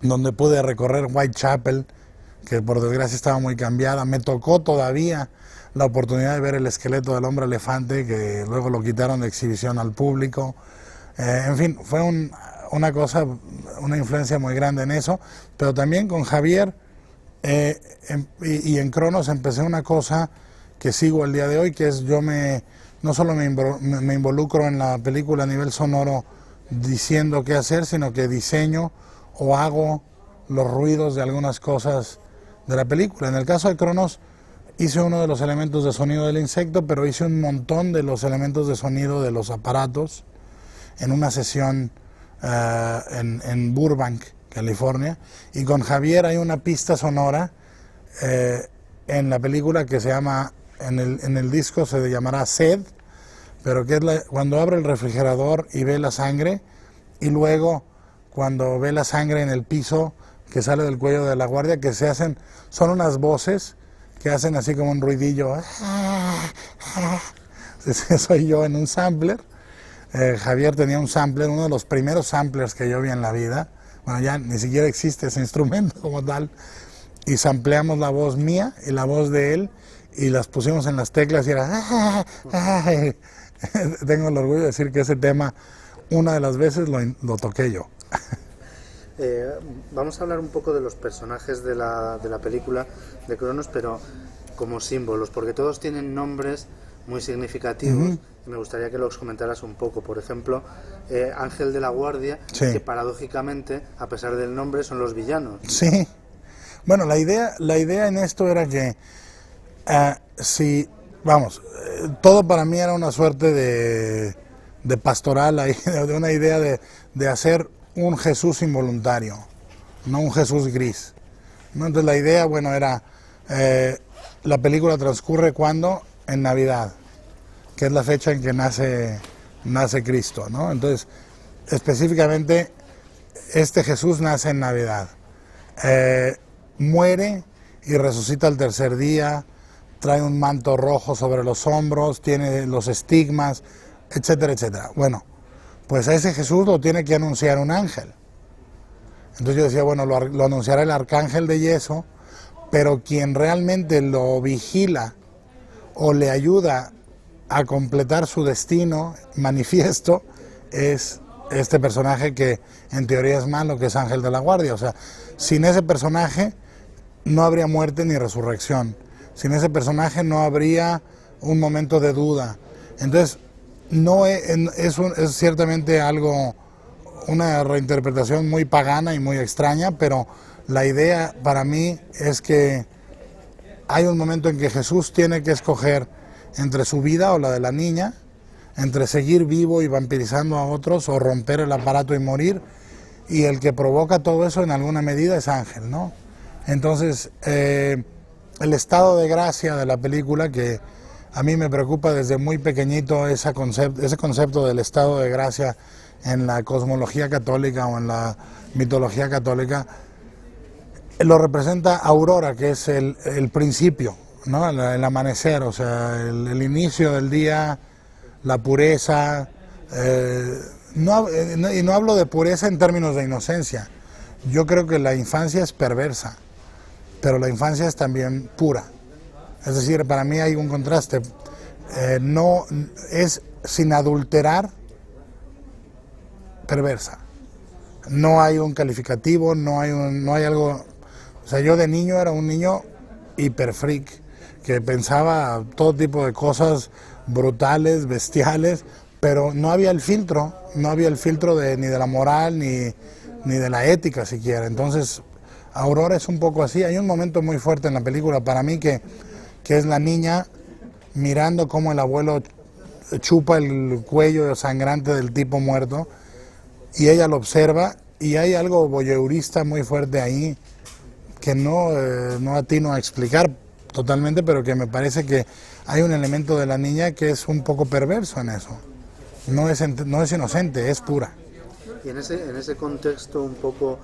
donde pude recorrer Whitechapel, que por desgracia estaba muy cambiada. Me tocó todavía la oportunidad de ver el esqueleto del hombre elefante, que luego lo quitaron de exhibición al público. En fin, fue una cosa, una influencia muy grande en eso, pero también con Javier y en Cronos empecé una cosa que sigo el día de hoy, que es no solo me involucro en la película a nivel sonoro diciendo qué hacer, sino que diseño o hago los ruidos de algunas cosas de la película. En el caso de Cronos hice uno de los elementos de sonido del insecto, pero hice un montón de los elementos de sonido de los aparatos en una sesión en Burbank, California, y con Javier hay una pista sonora en la película que se llama, en el disco se llamará Sed, pero que es cuando abre el refrigerador y ve la sangre, y luego cuando ve la sangre en el piso que sale del cuello de la guardia, que son unas voces que hacen así como un ruidillo. Soy yo en un sampler. Javier tenía un sampler, uno de los primeros samplers que yo vi en la vida. Bueno, ya ni siquiera existe ese instrumento como tal. Y sampleamos la voz mía y la voz de él y las pusimos en las teclas y era... Tengo el orgullo de decir que ese tema una de las veces lo toqué yo. Vamos a hablar un poco de los personajes de la película de Cronos, pero como símbolos, porque todos tienen nombres muy significativos. Y me gustaría que los comentaras un poco. Por ejemplo, Ángel de la Guardia, sí, que paradójicamente, a pesar del nombre, son los villanos. Sí. Bueno, la idea en esto era que todo para mí era una suerte de pastoral, de una idea de hacer un Jesús involuntario, no un Jesús gris, ¿no? Entonces la idea, bueno, era, la película transcurre cuando, en Navidad, que es la fecha en que nace Cristo, ¿no? Entonces, específicamente, este Jesús nace en Navidad, muere y resucita al tercer día, trae un manto rojo sobre los hombros, tiene los estigmas, etcétera, etcétera. Bueno, pues a ese Jesús lo tiene que anunciar un ángel. Entonces yo decía, bueno, lo anunciará el arcángel de yeso, pero quien realmente lo vigila o le ayuda a completar su destino manifiesto es este personaje que en teoría es malo, que es Ángel de la Guardia. O sea, sin ese personaje no habría muerte ni resurrección. Sin ese personaje no habría un momento de duda. Entonces, es ciertamente una reinterpretación muy pagana y muy extraña, pero la idea para mí es que hay un momento en que Jesús tiene que escoger entre su vida o la de la niña, entre seguir vivo y vampirizando a otros o romper el aparato y morir, y el que provoca todo eso en alguna medida es Ángel, ¿no? Entonces, el estado de gracia de la película, que a mí me preocupa desde muy pequeñito ese concepto del estado de gracia en la cosmología católica o en la mitología católica, lo representa Aurora, que es el principio, ¿no? El amanecer, o sea, el inicio del día, la pureza, y no hablo de pureza en términos de inocencia. Yo creo que la infancia es perversa, pero la infancia es también pura. Es decir, para mí hay un contraste. No es sin adulterar, perversa. No hay un calificativo, no hay algo. O sea, yo de niño era un niño hiper freak, que pensaba todo tipo de cosas brutales, bestiales, pero no había el filtro ni de la moral ni de la ética siquiera. Entonces, Aurora es un poco así. Hay un momento muy fuerte en la película para mí que es la niña mirando cómo el abuelo chupa el cuello sangrante del tipo muerto y ella lo observa, y hay algo voyeurista muy fuerte ahí que no atino a explicar totalmente, pero que me parece que hay un elemento de la niña que es un poco perverso en eso. No es inocente, es pura. Y en ese contexto un poco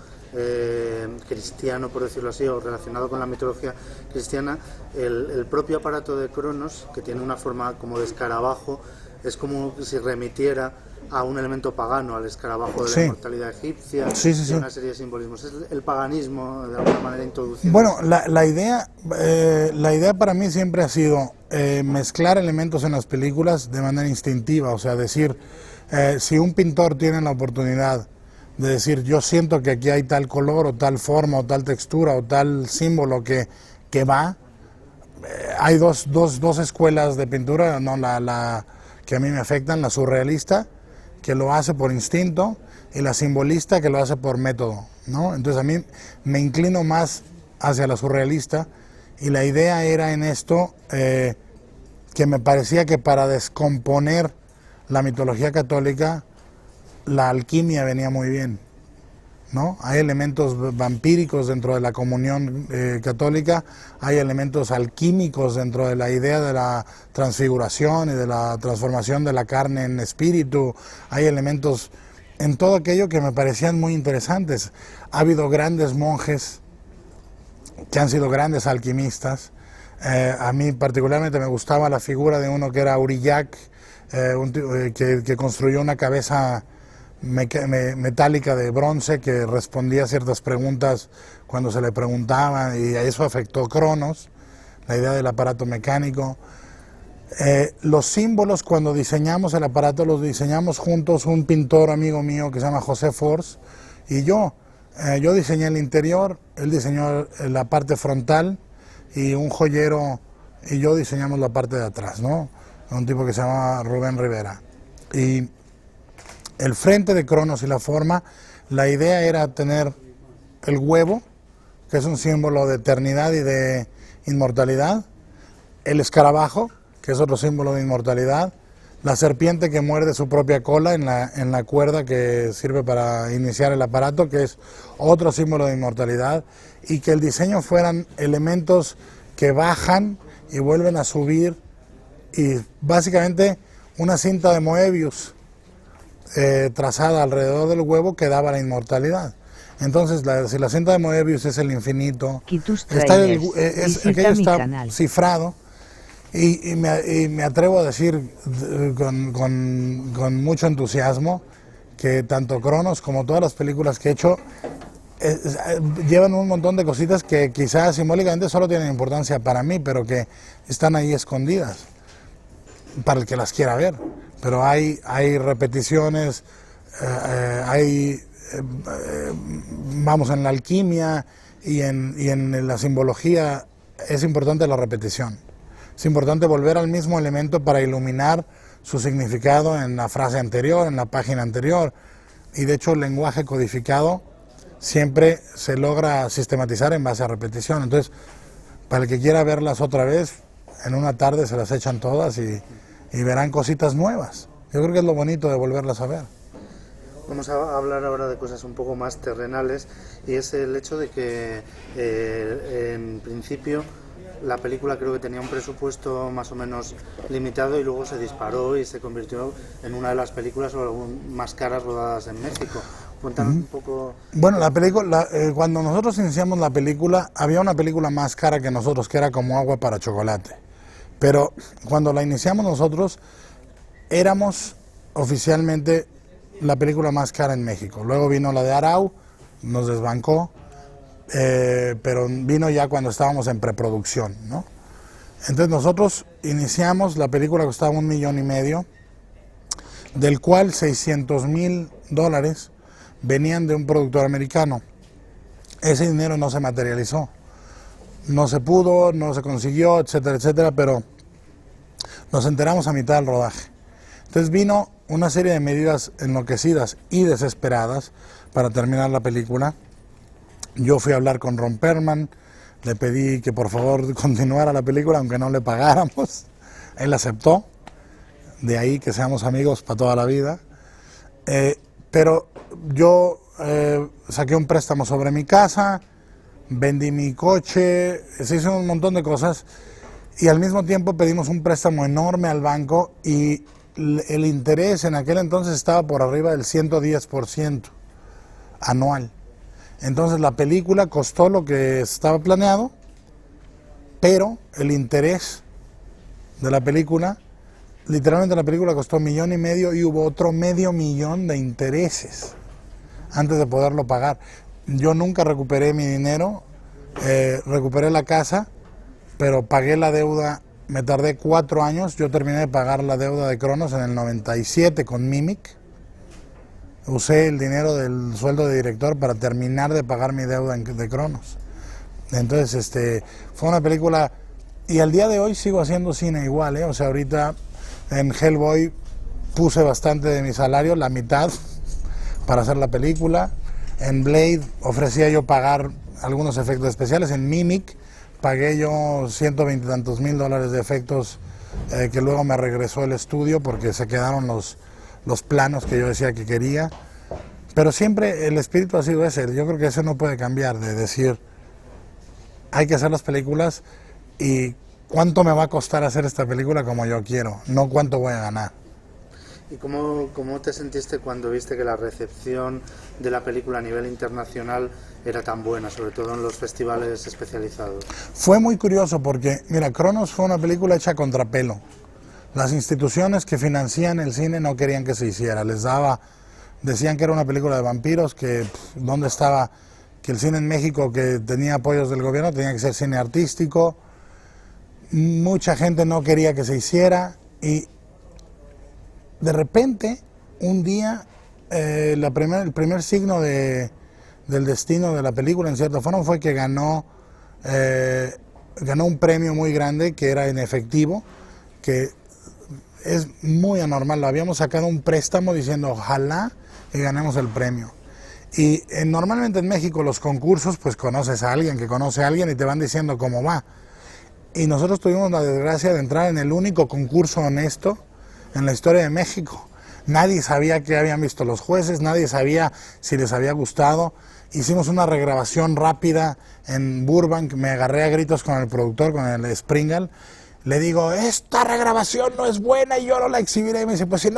cristiano, por decirlo así, o relacionado con la mitología cristiana, el propio aparato de Cronos, que tiene una forma como de escarabajo, es como si remitiera a un elemento pagano, al escarabajo de la inmortalidad egipcia, y una serie de simbolismos. Es el paganismo, de alguna manera, introducido. Bueno, la idea para mí siempre ha sido mezclar elementos en las películas de manera instintiva, o sea, decir, si un pintor tiene la oportunidad de decir, yo siento que aquí hay tal color, o tal forma, o tal textura, o tal símbolo que va, hay dos escuelas de pintura, no la que a mí me afectan, la surrealista, que lo hace por instinto, y la simbolista, que lo hace por método, ¿no? Entonces a mí me inclino más hacia la surrealista, y la idea era en esto que me parecía que para descomponer la mitología católica, la alquimia venía muy bien, ¿no? Hay elementos vampíricos dentro de la comunión católica, hay elementos alquímicos dentro de la idea de la transfiguración y de la transformación de la carne en espíritu, hay elementos en todo aquello que me parecían muy interesantes. Ha habido grandes monjes que han sido grandes alquimistas. A mí particularmente me gustaba la figura de uno que era Aurillac, que construyó una cabeza metálica de bronce que respondía a ciertas preguntas cuando se le preguntaban, y a eso afectó Cronos, la idea del aparato mecánico. Los símbolos, cuando diseñamos el aparato, los diseñamos juntos, un pintor amigo mío que se llama José Force y yo. Yo diseñé el interior, él diseñó la parte frontal, y un joyero y yo diseñamos la parte de atrás, ¿no? Un tipo que se llama Rubén Rivera. Y el frente de Cronos y la forma, la idea era tener el huevo, que es un símbolo de eternidad y de inmortalidad, el escarabajo, que es otro símbolo de inmortalidad, la serpiente que muerde su propia cola en la cuerda que sirve para iniciar el aparato, que es otro símbolo de inmortalidad, y que el diseño fueran elementos que bajan y vuelven a subir, y básicamente una cinta de Moebius trazada alrededor del huevo que daba la inmortalidad. Entonces, si la cinta de Moebius es el infinito, aquello está cifrado, y me atrevo a decir con mucho entusiasmo que tanto Cronos como todas las películas que he hecho llevan un montón de cositas que quizás simbólicamente solo tienen importancia para mí, pero que están ahí escondidas para el que las quiera ver. Pero hay repeticiones, vamos, en la alquimia y en la simbología es importante la repetición. Es importante volver al mismo elemento para iluminar su significado en la frase anterior, en la página anterior. Y de hecho el lenguaje codificado siempre se logra sistematizar en base a repetición. Entonces, para el que quiera verlas otra vez, en una tarde se las echan todas y verán cositas nuevas. Yo creo que es lo bonito de volverlas a ver. Vamos a hablar ahora de cosas un poco más terrenales, y es el hecho de que en principio la película creo que tenía un presupuesto más o menos limitado, y luego se disparó y se convirtió en una de las películas más caras rodadas en México. Cuéntanos un poco. Bueno, la película, cuando nosotros iniciamos la película, había una película más cara que nosotros, que era Como agua para chocolate. Pero cuando la iniciamos nosotros, éramos oficialmente la película más cara en México. Luego vino la de Arau, nos desbancó, pero vino ya cuando estábamos en preproducción, ¿no? Entonces nosotros iniciamos, la película costaba $1,5 millones, del cual $600,000 venían de un productor americano. Ese dinero no se materializó, no se pudo, no se consiguió, etcétera, etcétera, pero nos enteramos a mitad del rodaje. Entonces vino una serie de medidas enloquecidas y desesperadas para terminar la película. Yo fui a hablar con Ron Perlman, le pedí que por favor continuara la película aunque no le pagáramos. Él aceptó, de ahí que seamos amigos para toda la vida. Pero yo saqué un préstamo sobre mi casa, vendí mi coche, se hizo un montón de cosas, y al mismo tiempo pedimos un préstamo enorme al banco, y el interés en aquel entonces estaba por arriba del 110% anual. Entonces la película costó lo que estaba planeado, pero el interés de la película, literalmente la película costó 1,5 millones y hubo otro medio millón de intereses antes de poderlo pagar. Yo nunca recuperé mi dinero, recuperé la casa, pero pagué la deuda, me tardé 4 años, yo terminé de pagar la deuda de Cronos en el 97 con Mimic. Usé el dinero del sueldo de director para terminar de pagar mi deuda de Cronos. Entonces, fue una película, y al día de hoy sigo haciendo cine igual, o sea, ahorita en Hellboy puse bastante de mi salario, la mitad, para hacer la película. En Blade ofrecía yo pagar algunos efectos especiales. En Mimic pagué yo 120 y tantos mil dólares de efectos que luego me regresó el estudio porque se quedaron los planos que yo decía que quería. Pero siempre el espíritu ha sido ese. Yo creo que eso no puede cambiar, de decir, hay que hacer las películas y cuánto me va a costar hacer esta película como yo quiero, no cuánto voy a ganar. ¿Y cómo te sentiste cuando viste que la recepción de la película a nivel internacional era tan buena, sobre todo en los festivales especializados? Fue muy curioso porque, mira, Cronos fue una película hecha a contrapelo. Las instituciones que financian el cine no querían que se hiciera, decían que era una película de vampiros, que dónde estaba, que el cine en México que tenía apoyos del gobierno tenía que ser cine artístico. Mucha gente no quería que se hiciera y de repente, un día, el primer signo del destino de la película, en cierta forma, fue que ganó un premio muy grande, que era en efectivo, que es muy anormal. Lo habíamos sacado un préstamo diciendo, ojalá que ganemos el premio. Y normalmente en México los concursos, pues conoces a alguien que conoce a alguien y te van diciendo cómo va. Y nosotros tuvimos la desgracia de entrar en el único concurso honesto en la historia de México. Nadie sabía qué habían visto los jueces, nadie sabía si les había gustado. Hicimos una regrabación rápida en Burbank, me agarré a gritos con el productor, con el Springal. Le digo, esta regrabación no es buena y yo no la exhibiré. Y me dice, pues si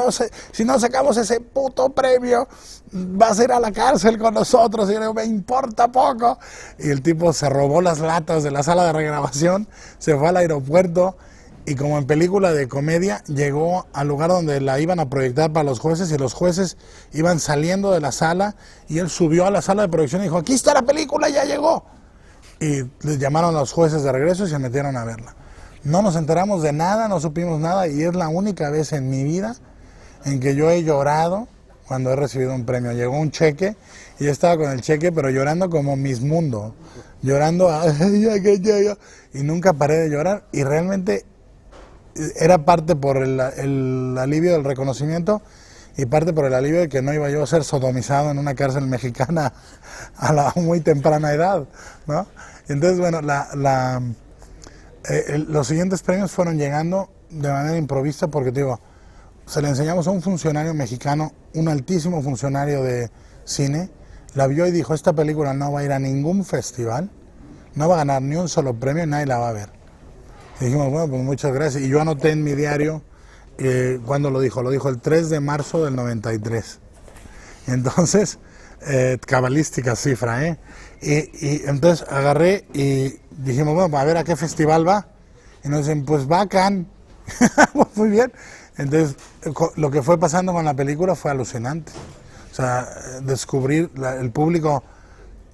no sacamos ese puto premio, vas a ir a la cárcel con nosotros. Y yo le digo, me importa poco. Y el tipo se robó las latas de la sala de regrabación, se fue al aeropuerto y como en película de comedia, llegó al lugar donde la iban a proyectar para los jueces y los jueces iban saliendo de la sala y él subió a la sala de proyección y dijo, aquí está la película, ya llegó. Y les llamaron a los jueces de regreso y se metieron a verla. No nos enteramos de nada, no supimos nada y es la única vez en mi vida en que yo he llorado cuando he recibido un premio. Llegó un cheque y yo estaba con el cheque pero llorando como Miss Mundo, llorando y nunca paré de llorar y realmente era parte por el alivio del reconocimiento y parte por el alivio de que no iba yo a ser sodomizado en una cárcel mexicana a la muy temprana edad, ¿no? Entonces, bueno, los siguientes premios fueron llegando de manera improvista porque, te digo, se le enseñamos a un funcionario mexicano, un altísimo funcionario de cine, la vio y dijo, esta película no va a ir a ningún festival, no va a ganar ni un solo premio y nadie la va a ver. Y dijimos, bueno, pues muchas gracias. Y yo anoté en mi diario cuando lo dijo el 3 de marzo del 93. Entonces, cabalística cifra, Y entonces agarré y dijimos, bueno, a ver a qué festival va. Y nos dicen, pues va a Cannes. Muy bien. Entonces, lo que fue pasando con la película fue alucinante. O sea, descubrir el público.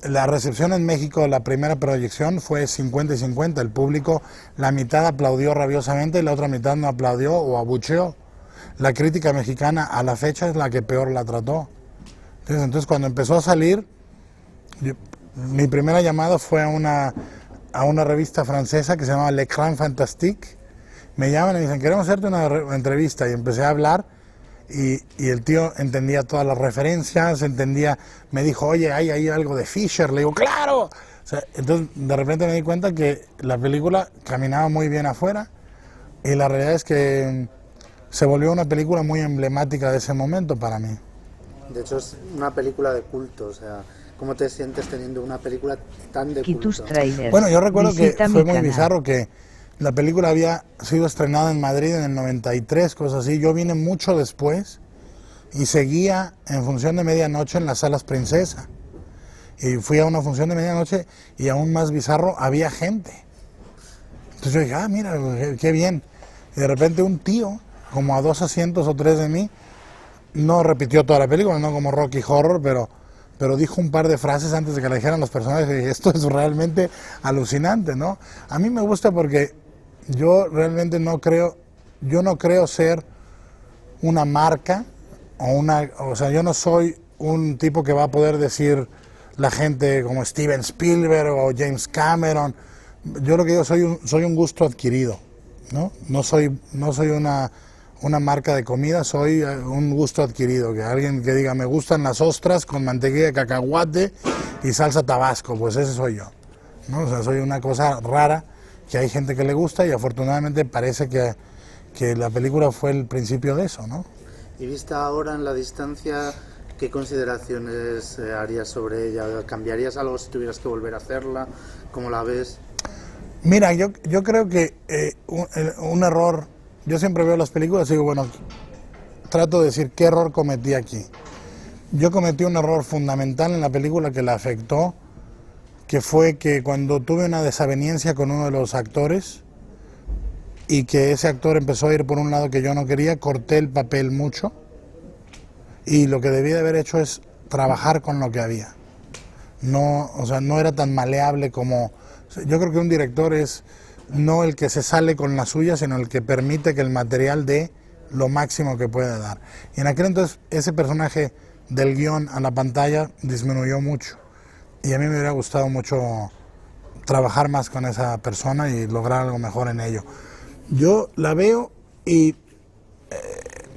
La recepción en México, la primera proyección fue 50 y 50. El público, la mitad aplaudió rabiosamente y la otra mitad no aplaudió o abucheó. La crítica mexicana a la fecha es la que peor la trató. Entonces cuando empezó a salir, mi primera llamada fue a una revista francesa que se llama L'Écran Fantastique. Me llaman y me dicen, queremos hacerte una entrevista. Y empecé a hablar. Y el tío entendía todas las referencias, me dijo, oye, ¿hay ahí algo de Fisher? Le digo, ¡claro! O sea, entonces, de repente me di cuenta que la película caminaba muy bien afuera y la realidad es que se volvió una película muy emblemática de ese momento para mí. De hecho, es una película de culto, o sea, ¿cómo te sientes teniendo una película tan de culto? Bueno, yo recuerdo que fue muy bizarro que la película había sido estrenada en Madrid en el 93, cosas así. Yo vine mucho después y seguía en función de medianoche en las salas Princesa. Y fui a una función de medianoche y aún más bizarro, había gente. Entonces yo dije, ah, mira, qué bien. Y de repente un tío, como a 2 asientos o 3 de mí, no repitió toda la película, no como Rocky Horror, pero dijo un par de frases antes de que la dijeran los personajes. Y dije, esto es realmente alucinante, ¿no? A mí me gusta porque yo realmente no creo ser una marca o sea, yo no soy un tipo que va a poder decir la gente como Steven Spielberg o James Cameron. Yo lo que digo, soy un gusto adquirido, ¿no? No soy una marca de comida, soy un gusto adquirido, que alguien que diga me gustan las ostras con mantequilla de cacahuate y salsa tabasco, pues ese soy yo, ¿no? O sea, soy una cosa rara que hay gente que le gusta y afortunadamente parece que la película fue el principio de eso, ¿no? Y vista ahora en la distancia, ¿qué consideraciones harías sobre ella? ¿Cambiarías algo si tuvieras que volver a hacerla? ¿Cómo la ves? Mira, yo creo que un error, yo siempre veo las películas y digo, bueno, trato de decir qué error cometí aquí. Yo cometí un error fundamental en la película que la afectó, que fue que cuando tuve una desaveniencia con uno de los actores y que ese actor empezó a ir por un lado que yo no quería, corté el papel mucho y lo que debía de haber hecho es trabajar con lo que había. No, o sea, no era tan maleable como... Yo creo que un director es no el que se sale con la suya, sino el que permite que el material dé lo máximo que puede dar. Y en aquel entonces ese personaje del guión a la pantalla disminuyó mucho. Y a mí me hubiera gustado mucho trabajar más con esa persona y lograr algo mejor en ello. Yo la veo y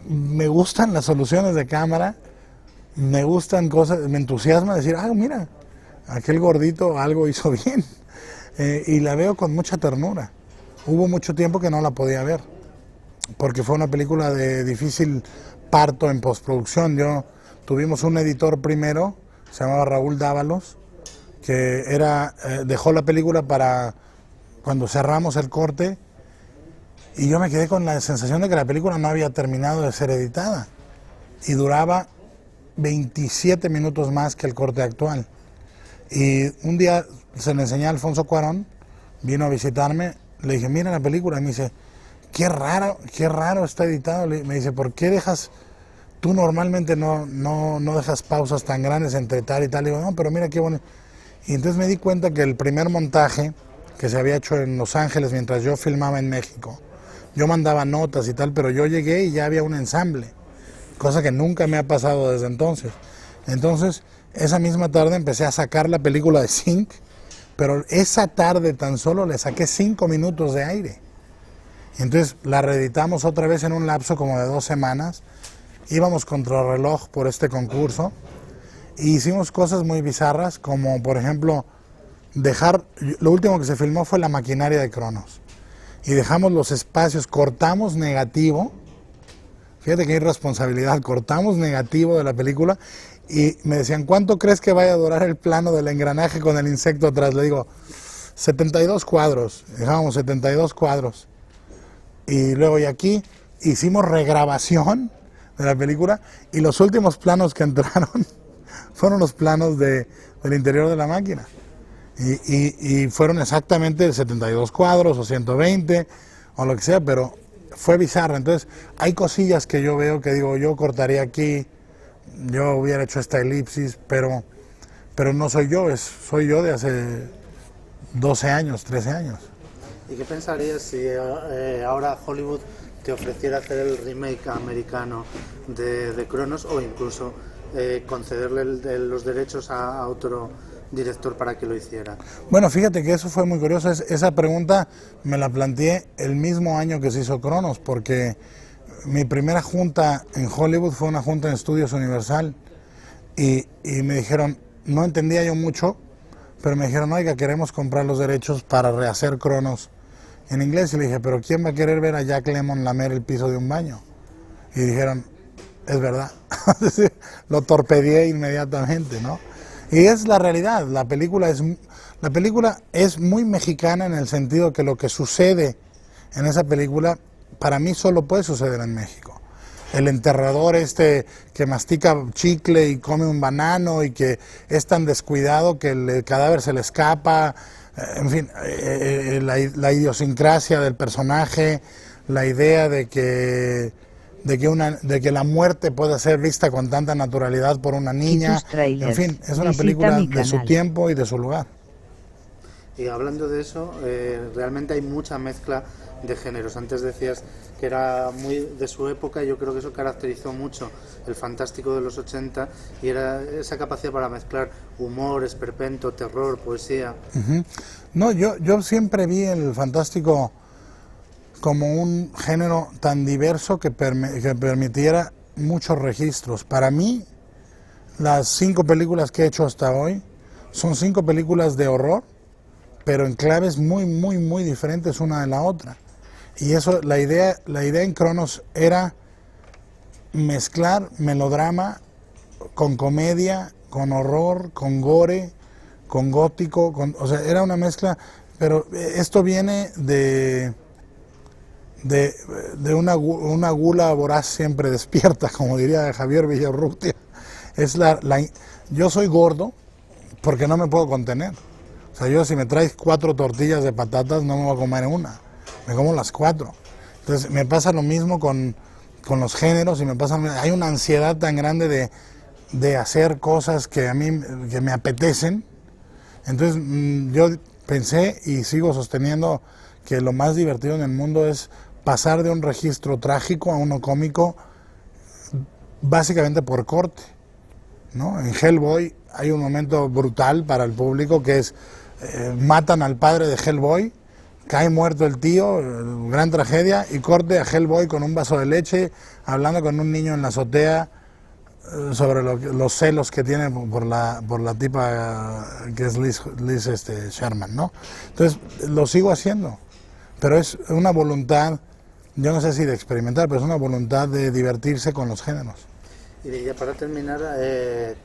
me gustan las soluciones de cámara, me gustan cosas, me entusiasma decir, ah, mira, aquel gordito algo hizo bien. Y la veo con mucha ternura. Hubo mucho tiempo que no la podía ver, porque fue una película de difícil parto en postproducción. Tuvimos un editor primero, se llamaba Raúl Dávalos, que dejó la película para cuando cerramos el corte, y yo me quedé con la sensación de que la película no había terminado de ser editada, y duraba 27 minutos más que el corte actual. Y un día se le enseñé a Alfonso Cuarón, vino a visitarme, le dije, mira la película, y me dice, qué raro está editado. Me dice, ¿por qué tú normalmente no dejas pausas tan grandes entre tal y tal? Y digo, no, pero mira qué bueno. Y entonces me di cuenta que el primer montaje que se había hecho en Los Ángeles mientras yo filmaba en México, yo mandaba notas y tal, pero yo llegué y ya había un ensamble, cosa que nunca me ha pasado desde entonces. Entonces, esa misma tarde empecé a sacar la película de Sync, pero esa tarde tan solo le saqué 5 minutos de aire. Entonces la reeditamos otra vez en un lapso como de 2 semanas, íbamos contrarreloj por este concurso, e hicimos cosas muy bizarras, como por ejemplo, lo último que se filmó fue la maquinaria de Cronos, y dejamos los espacios, cortamos negativo, fíjate qué irresponsabilidad, cortamos negativo de la película, y me decían, ¿cuánto crees que vaya a durar el plano del engranaje con el insecto atrás? Le digo, 72 cuadros, dejábamos 72 cuadros. Y luego y aquí hicimos regrabación de la película y los últimos planos que entraron fueron los planos del interior de la máquina. Y fueron exactamente 72 cuadros o 120 o lo que sea, pero fue bizarro. Entonces hay cosillas que yo veo que digo, yo cortaría aquí, yo hubiera hecho esta elipsis, pero no soy yo, soy yo de hace 12 años, 13 años. ¿Y qué pensarías si ahora Hollywood te ofreciera hacer el remake americano de Cronos o incluso concederle los derechos a otro director para que lo hiciera? Bueno, fíjate que eso fue muy curioso. Esa pregunta me la planteé el mismo año que se hizo Cronos, porque mi primera junta en Hollywood fue una junta en Estudios Universal y me dijeron, no entendía yo mucho, pero me dijeron, oiga, queremos comprar los derechos para rehacer Cronos en inglés. Y le dije, pero ¿quién va a querer ver a Jack Lemmon lamer el piso de un baño? Y dijeron, es verdad. Lo torpedeé inmediatamente, ¿no? Y es la realidad, la película es muy mexicana en el sentido que lo que sucede en esa película para mí solo puede suceder en México. el enterrador este que mastica chicle y come un banano y que es tan descuidado que el cadáver se le escapa, en fin, la idiosincrasia del personaje, la idea de que la muerte pueda ser vista con tanta naturalidad por una niña, en fin, es una película de su tiempo y de su lugar. Y hablando de eso, realmente hay mucha mezcla de géneros. Antes decías que era muy de su época, y yo creo que eso caracterizó mucho el fantástico de los 80, y era esa capacidad para mezclar humor, esperpento, terror, poesía. No, yo siempre vi el fantástico como un género tan diverso que permitiera muchos registros. Para mí, las 5 películas que he hecho hasta hoy son 5 películas de horror, pero en claves muy diferentes una de la otra. Y eso, la idea en Cronos era mezclar melodrama con comedia, con horror, con gore, con gótico, o sea, era una mezcla, pero esto viene de una gula voraz siempre despierta, como diría Javier Villarrutia. Yo soy gordo porque no me puedo contener. O sea, yo si me traes 4 tortillas de patatas no me voy a comer una, me como las 4. Entonces me pasa lo mismo con los géneros, y hay una ansiedad tan grande de hacer cosas que a mí que me apetecen. Entonces yo pensé y sigo sosteniendo que lo más divertido en el mundo es pasar de un registro trágico a uno cómico, básicamente por corte, ¿no? En Hellboy hay un momento brutal para el público que es matan al padre de Hellboy, cae muerto el tío, gran tragedia, y corte a Hellboy con un vaso de leche hablando con un niño en la azotea sobre los celos que tiene por la tipa que es Liz Sherman, ¿no? Entonces lo sigo haciendo, pero es una voluntad, yo no sé si de experimentar, pero es una voluntad de divertirse con los géneros. Y ya para terminar,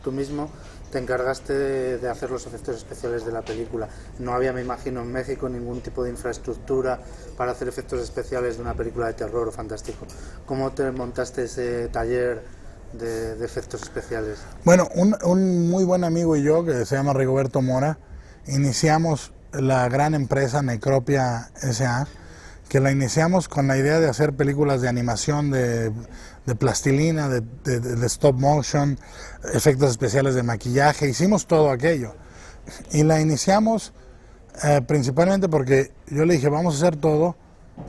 tú mismo te encargaste de hacer los efectos especiales de la película. No había, me imagino, en México ningún tipo de infraestructura para hacer efectos especiales de una película de terror o fantástico. ¿Cómo te montaste ese taller de efectos especiales? Bueno, un muy buen amigo y yo, que se llama Rigoberto Mora, iniciamos la gran empresa Necropia S.A., que la iniciamos con la idea de hacer películas de animación, de plastilina, de stop motion, efectos especiales de maquillaje, hicimos todo aquello. Y la iniciamos principalmente porque yo le dije, vamos a hacer todo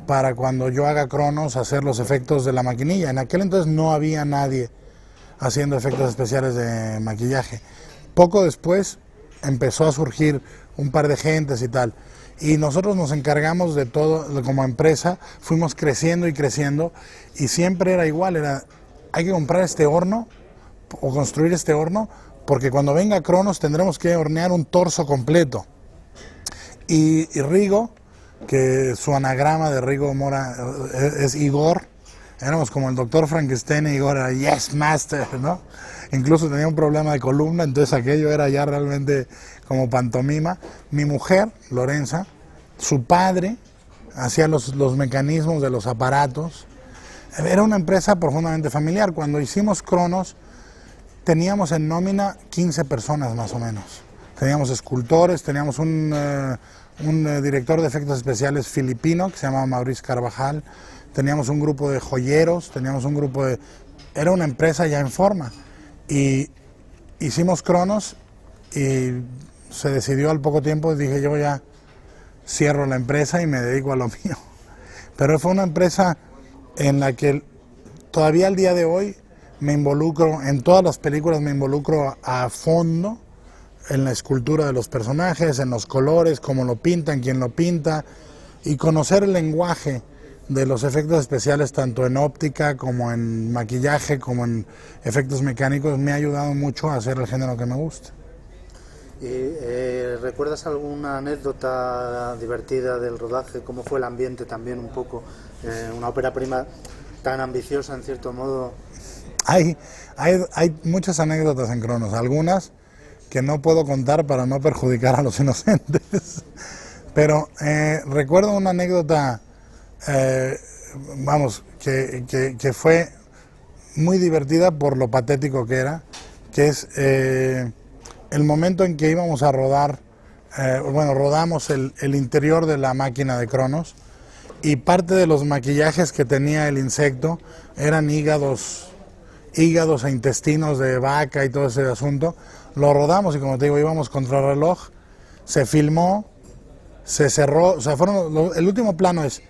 para cuando yo haga Cronos, hacer los efectos de la maquinilla. En aquel entonces no había nadie haciendo efectos especiales de maquillaje. Poco después empezó a surgir un par de gentes y tal. Y nosotros nos encargamos de todo, como empresa, fuimos creciendo y creciendo, y siempre era igual, hay que comprar este horno, o construir este horno, porque cuando venga Cronos tendremos que hornear un torso completo. Y Rigo, que su anagrama de Rigo Mora es Igor, éramos como el doctor Frankenstein, y Igor era Yes Master, ¿no? Incluso tenía un problema de columna, entonces aquello era ya realmente como pantomima. Mi mujer, Lorenza, su padre, hacía los mecanismos de los aparatos. Era una empresa profundamente familiar. Cuando hicimos Cronos, teníamos en nómina 15 personas más o menos. Teníamos escultores, teníamos un director de efectos especiales filipino que se llamaba Maurice Carvajal, teníamos un grupo de joyeros, teníamos un grupo de... Era una empresa ya en forma. Y hicimos Cronos y se decidió al poco tiempo, dije yo ya cierro la empresa y me dedico a lo mío. Pero fue una empresa en la que todavía al día de hoy me involucro, en todas las películas me involucro a fondo en la escultura de los personajes, en los colores, cómo lo pintan, quién lo pinta, y conocer el lenguaje de los efectos especiales tanto en óptica como en maquillaje como en efectos mecánicos me ha ayudado mucho a hacer el género que me gusta. ¿Y recuerdas alguna anécdota divertida del rodaje? ¿Cómo fue el ambiente también un poco? Una ópera prima tan ambiciosa en cierto modo. Hay muchas anécdotas en Cronos, algunas que no puedo contar para no perjudicar a los inocentes. Pero recuerdo una anécdota, que fue muy divertida por lo patético que era, que es el momento en que íbamos a rodar, rodamos el interior de la máquina de Cronos, y parte de los maquillajes que tenía el insecto eran hígados e intestinos de vaca y todo ese asunto. Lo rodamos y, como te digo, íbamos contra el reloj, se filmó, se cerró, o sea, el último plano es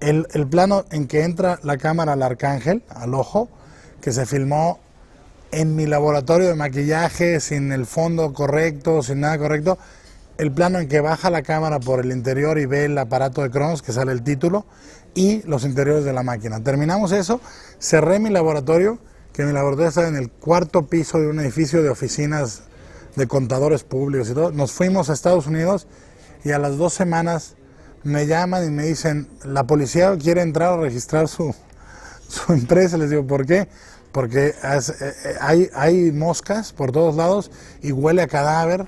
el plano en que entra la cámara al arcángel, al ojo, que se filmó en mi laboratorio de maquillaje, sin el fondo correcto, sin nada correcto. El plano en que baja la cámara por el interior y ve el aparato de Cronos, que sale el título, y los interiores de la máquina. Terminamos eso, cerré mi laboratorio, que mi laboratorio estaba en el 4º piso de un edificio de oficinas de contadores públicos y todo. Nos fuimos a Estados Unidos y a las 2 semanas me llaman y me dicen, la policía quiere entrar a registrar su empresa. Les digo, ¿por qué? Porque hay moscas por todos lados y huele a cadáver.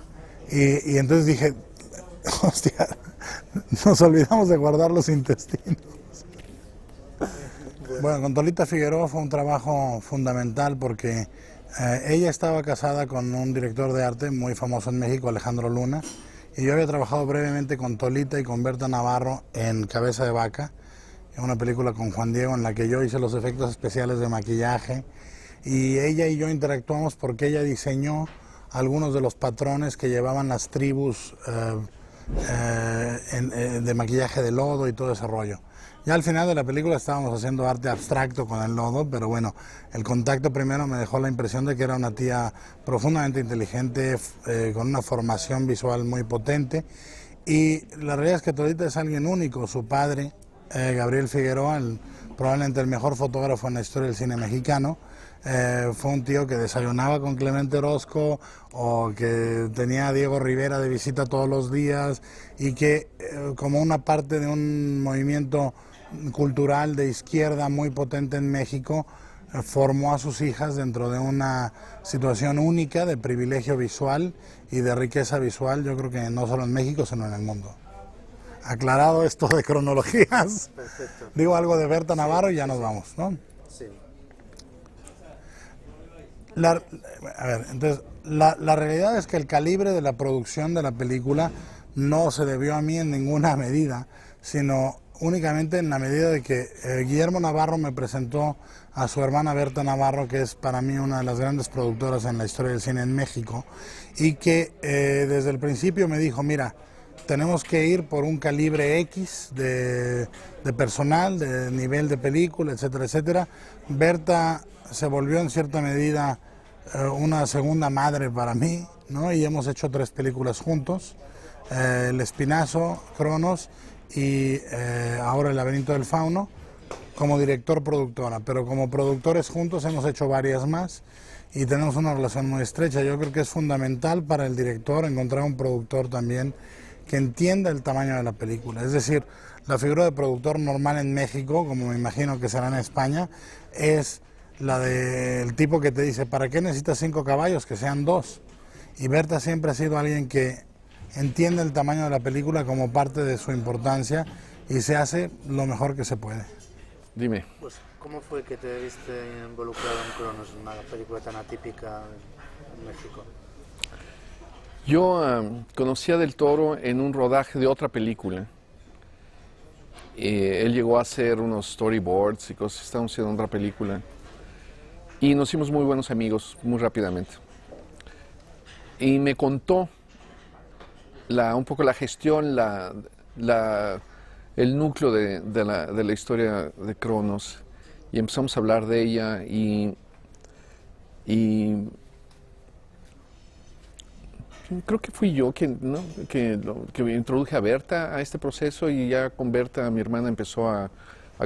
Y entonces dije, hostia, nos olvidamos de guardar los intestinos. Bueno, con Tolita Figueroa fue un trabajo fundamental porque ella estaba casada con un director de arte muy famoso en México, Alejandro Luna, y yo había trabajado brevemente con Tolita y con Berta Navarro en Cabeza de Vaca, en una película con Juan Diego en la que yo hice los efectos especiales de maquillaje, y ella y yo interactuamos porque ella diseñó algunos de los patrones que llevaban las tribus de maquillaje de lodo y todo ese rollo. Ya al final de la película estábamos haciendo arte abstracto con el lodo, pero bueno, el contacto primero me dejó la impresión de que era una tía profundamente inteligente, con una formación visual muy potente, y la realidad es que Tolita es alguien único. Su padre, Gabriel Figueroa, probablemente el mejor fotógrafo en la historia del cine mexicano, fue un tío que desayunaba con Clemente Orozco o que tenía a Diego Rivera de visita todos los días, y que como una parte de un movimiento cultural de izquierda muy potente en México, formó a sus hijas dentro de una situación única de privilegio visual y de riqueza visual, yo creo que no solo en México sino en el mundo. Aclarado esto de cronologías. Perfecto. Digo algo de Berta Navarro y ya nos vamos, ¿no? Sí. Entonces, la realidad es que el calibre de la producción de la película no se debió a mí en ninguna medida, sino únicamente en la medida de que Guillermo Navarro me presentó a su hermana Berta Navarro, que es para mí una de las grandes productoras en la historia del cine en México, y que desde el principio me dijo, mira, tenemos que ir por un calibre X de personal, de nivel de película, etcétera, etcétera. Berta se volvió en cierta medida una segunda madre para mí, ¿no? Y hemos hecho 3 películas juntos, El Espinazo, Cronos y ahora El Laberinto del Fauno, como director-productora, pero como productores juntos hemos hecho varias más y tenemos una relación muy estrecha. Yo creo que es fundamental para el director encontrar un productor también que entienda el tamaño de la película. Es decir, la figura de productor normal en México, como me imagino que será en España, es la del tipo que te dice, ¿para qué necesitas 5 caballos? Que sean 2. Y Berta siempre ha sido alguien que entiende el tamaño de la película como parte de su importancia y se hace lo mejor que se puede. Dime. Pues, ¿cómo fue que te viste involucrado en Cronos, una película tan atípica en México? Yo conocí a Del Toro en un rodaje de otra película. Él llegó a hacer unos storyboards y cosas, estábamos haciendo otra película. Y nos hicimos muy buenos amigos muy rápidamente. Y me contó un poco la gestión, el núcleo de la historia de Cronos. Y empezamos a hablar de ella y creo que fui yo que introduje a Berta a este proceso, y ya con Berta mi hermana empezó a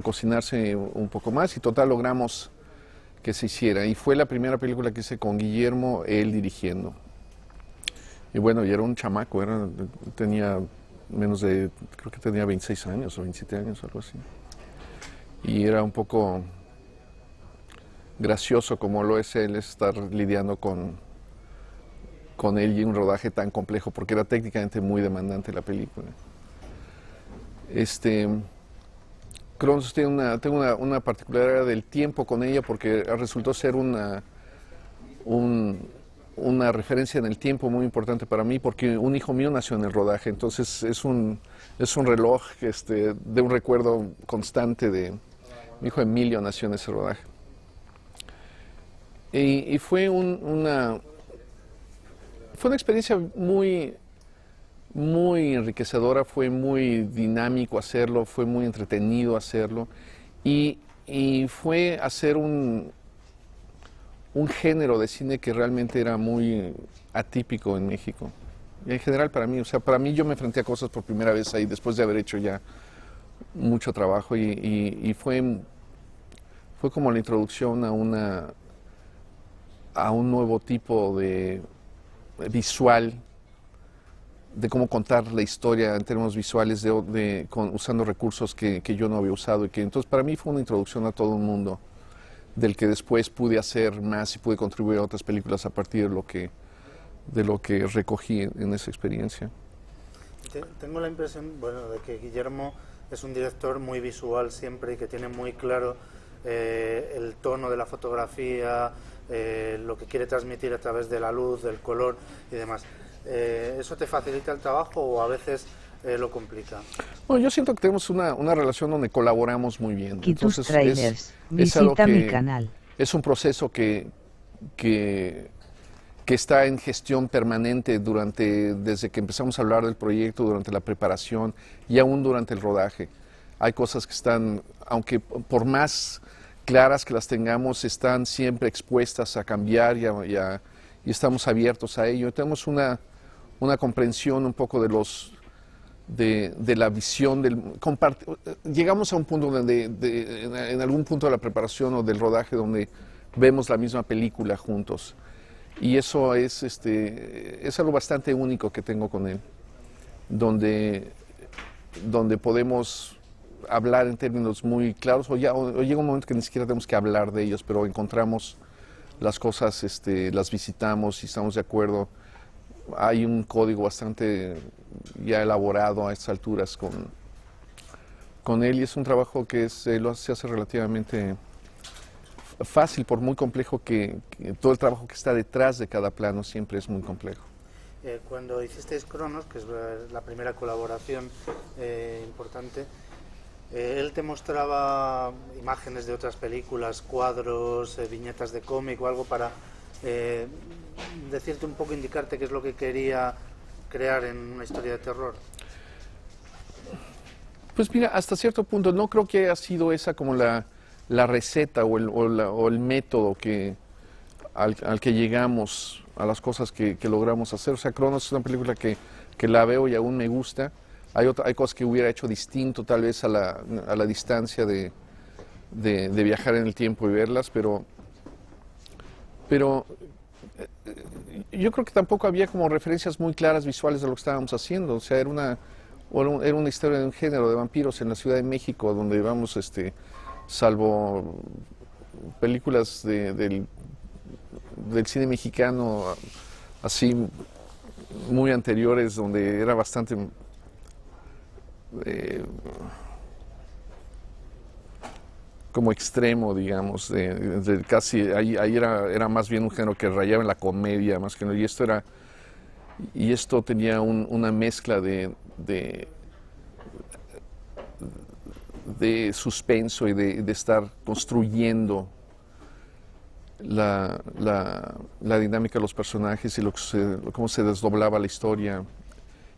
cocinarse un poco más y total logramos que se hiciera. Y fue la primera película que hice con Guillermo, él dirigiendo. Y bueno, y era un chamaco, tenía menos de, creo que tenía 26 años o 27 años, algo así. Y era un poco gracioso como lo es él estar lidiando con él y un rodaje tan complejo, porque era técnicamente muy demandante la película. Cronos tengo una particularidad del tiempo con ella porque resultó ser una referencia en el tiempo muy importante para mí porque un hijo mío nació en el rodaje, entonces es un reloj de un recuerdo constante de mi hijo Emilio nació en ese rodaje. Y fue una experiencia muy enriquecedora, fue muy dinámico hacerlo, fue muy entretenido hacerlo y fue hacer un género de cine que realmente era muy atípico en México. Y en general para mí, o sea, para mí yo me enfrenté a cosas por primera vez ahí después de haber hecho ya mucho trabajo y fue como la introducción a un nuevo tipo de visual, de cómo contar la historia en términos visuales usando recursos que yo no había usado y que entonces para mí fue una introducción a todo un mundo del que después pude hacer más y pude contribuir a otras películas a partir de lo que recogí en esa experiencia. Tengo la impresión, bueno, de que Guillermo es un director muy visual siempre y que tiene muy claro el tono de la fotografía, lo que quiere transmitir a través de la luz, del color y demás. ¿Eso te facilita el trabajo o a veces lo complica? Bueno, yo siento que tenemos una relación donde colaboramos muy bien. Entonces trailers, visita mi canal. Es un proceso que está en gestión permanente desde que empezamos a hablar del proyecto, durante la preparación y aún durante el rodaje. Hay cosas que están, aunque por más claras que las tengamos, están siempre expuestas a cambiar y estamos abiertos a ello. Tenemos una comprensión un poco de la visión llegamos a un punto donde en algún punto de la preparación o del rodaje donde vemos la misma película juntos y eso es algo bastante único que tengo con él, donde podemos hablar en términos muy claros o llega un momento que ni siquiera tenemos que hablar de ellos, pero encontramos las cosas, las visitamos y estamos de acuerdo. Hay un código bastante ya elaborado a estas alturas con él y es un trabajo que se hace relativamente fácil, por muy complejo que todo el trabajo que está detrás de cada plano siempre es muy complejo. Cuando hicisteis Cronos, que es la primera colaboración importante, él te mostraba imágenes de otras películas, cuadros, viñetas de cómic o algo para decirte un poco, indicarte qué es lo que quería crear en una historia de terror. Pues mira, hasta cierto punto no creo que haya sido esa como la receta o el método al que llegamos a las cosas que logramos hacer. O sea, Cronos es una película que la veo y aún me gusta. Hay cosas que hubiera hecho distinto tal vez a la distancia de viajar en el tiempo y verlas, pero yo creo que tampoco había como referencias muy claras visuales de lo que estábamos haciendo. O sea, era una historia de un género de vampiros en la Ciudad de México, donde vamos, salvo películas del cine mexicano así muy anteriores, donde era bastante como extremo, digamos, casi ahí era más bien un género que rayaba en la comedia más que no, y esto tenía una mezcla de suspenso y de estar construyendo la dinámica de los personajes y cómo se desdoblaba la historia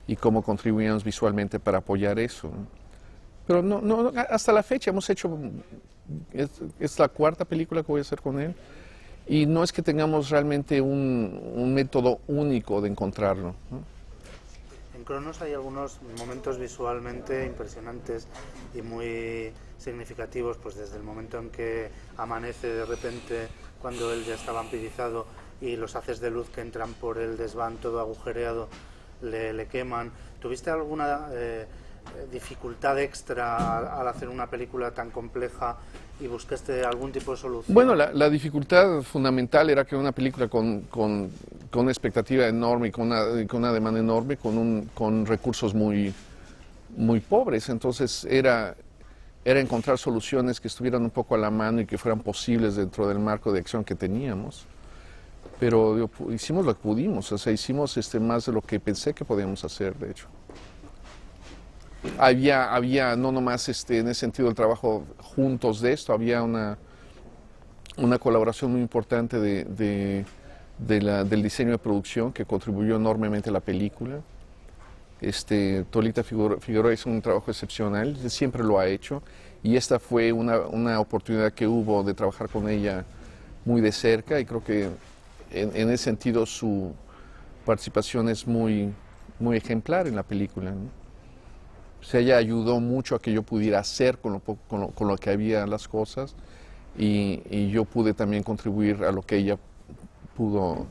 y cómo contribuíamos visualmente para apoyar eso, ¿no? Pero no, hasta la fecha hemos hecho, es la cuarta película que voy a hacer con él, y no es que tengamos realmente un método único de encontrarlo, ¿no? En Cronos hay algunos momentos visualmente impresionantes y muy significativos, pues desde el momento en que amanece de repente cuando él ya está vampirizado y los haces de luz que entran por el desván todo agujereado le queman. ¿Tuviste alguna dificultad extra al hacer una película tan compleja y buscaste algún tipo de solución? Bueno, la dificultad fundamental era que era una película con una expectativa enorme y con una demanda enorme, con recursos muy pobres. Entonces era encontrar soluciones que estuvieran un poco a la mano y que fueran posibles dentro del marco de acción que teníamos. Pero hicimos lo que pudimos, o sea, hicimos más de lo que pensé que podíamos hacer, de hecho. Había no nomás en ese sentido el trabajo juntos de esto, había una colaboración muy importante del diseño de producción que contribuyó enormemente a la película. Tolita Figueroa hizo un trabajo excepcional, siempre lo ha hecho, y esta fue una oportunidad que hubo de trabajar con ella muy de cerca, y creo que en ese sentido su participación es muy, muy ejemplar en la película, ¿no? O sea, ella ayudó mucho a que yo pudiera hacer con lo que había las cosas, y yo pude también contribuir a lo que ella pudo.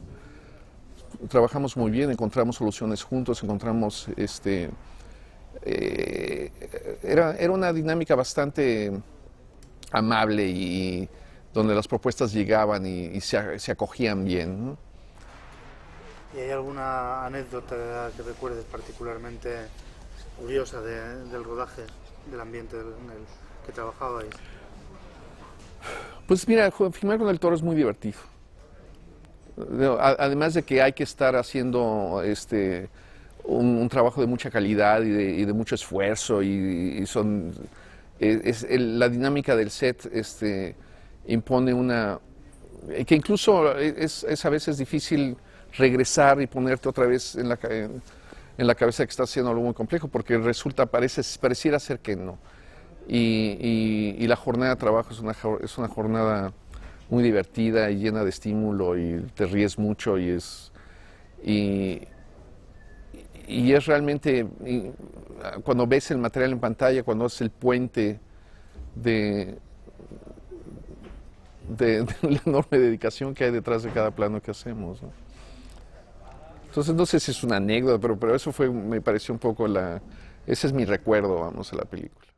Trabajamos muy bien, encontramos soluciones juntos, encontramos era una dinámica bastante amable y donde las propuestas llegaban y se acogían bien, ¿no? ¿Y hay alguna anécdota que recuerdes particularmente curiosa del rodaje, del ambiente en el que trabajabais? Pues mira, filmar con el Toro es muy divertido. Además de que hay que estar haciendo un trabajo de mucha calidad y de mucho esfuerzo, la dinámica del set impone que incluso es a veces difícil regresar y ponerte otra vez en la cabeza que estás haciendo algo muy complejo, porque pareciera ser que no. Y la jornada de trabajo es una jornada muy divertida y llena de estímulo, y te ríes mucho, y es realmente, cuando ves el material en pantalla, cuando es el puente de la enorme dedicación que hay detrás de cada plano que hacemos, ¿no? Entonces no sé si es una anécdota, pero eso me pareció un poco ese es mi recuerdo, vamos, a la película.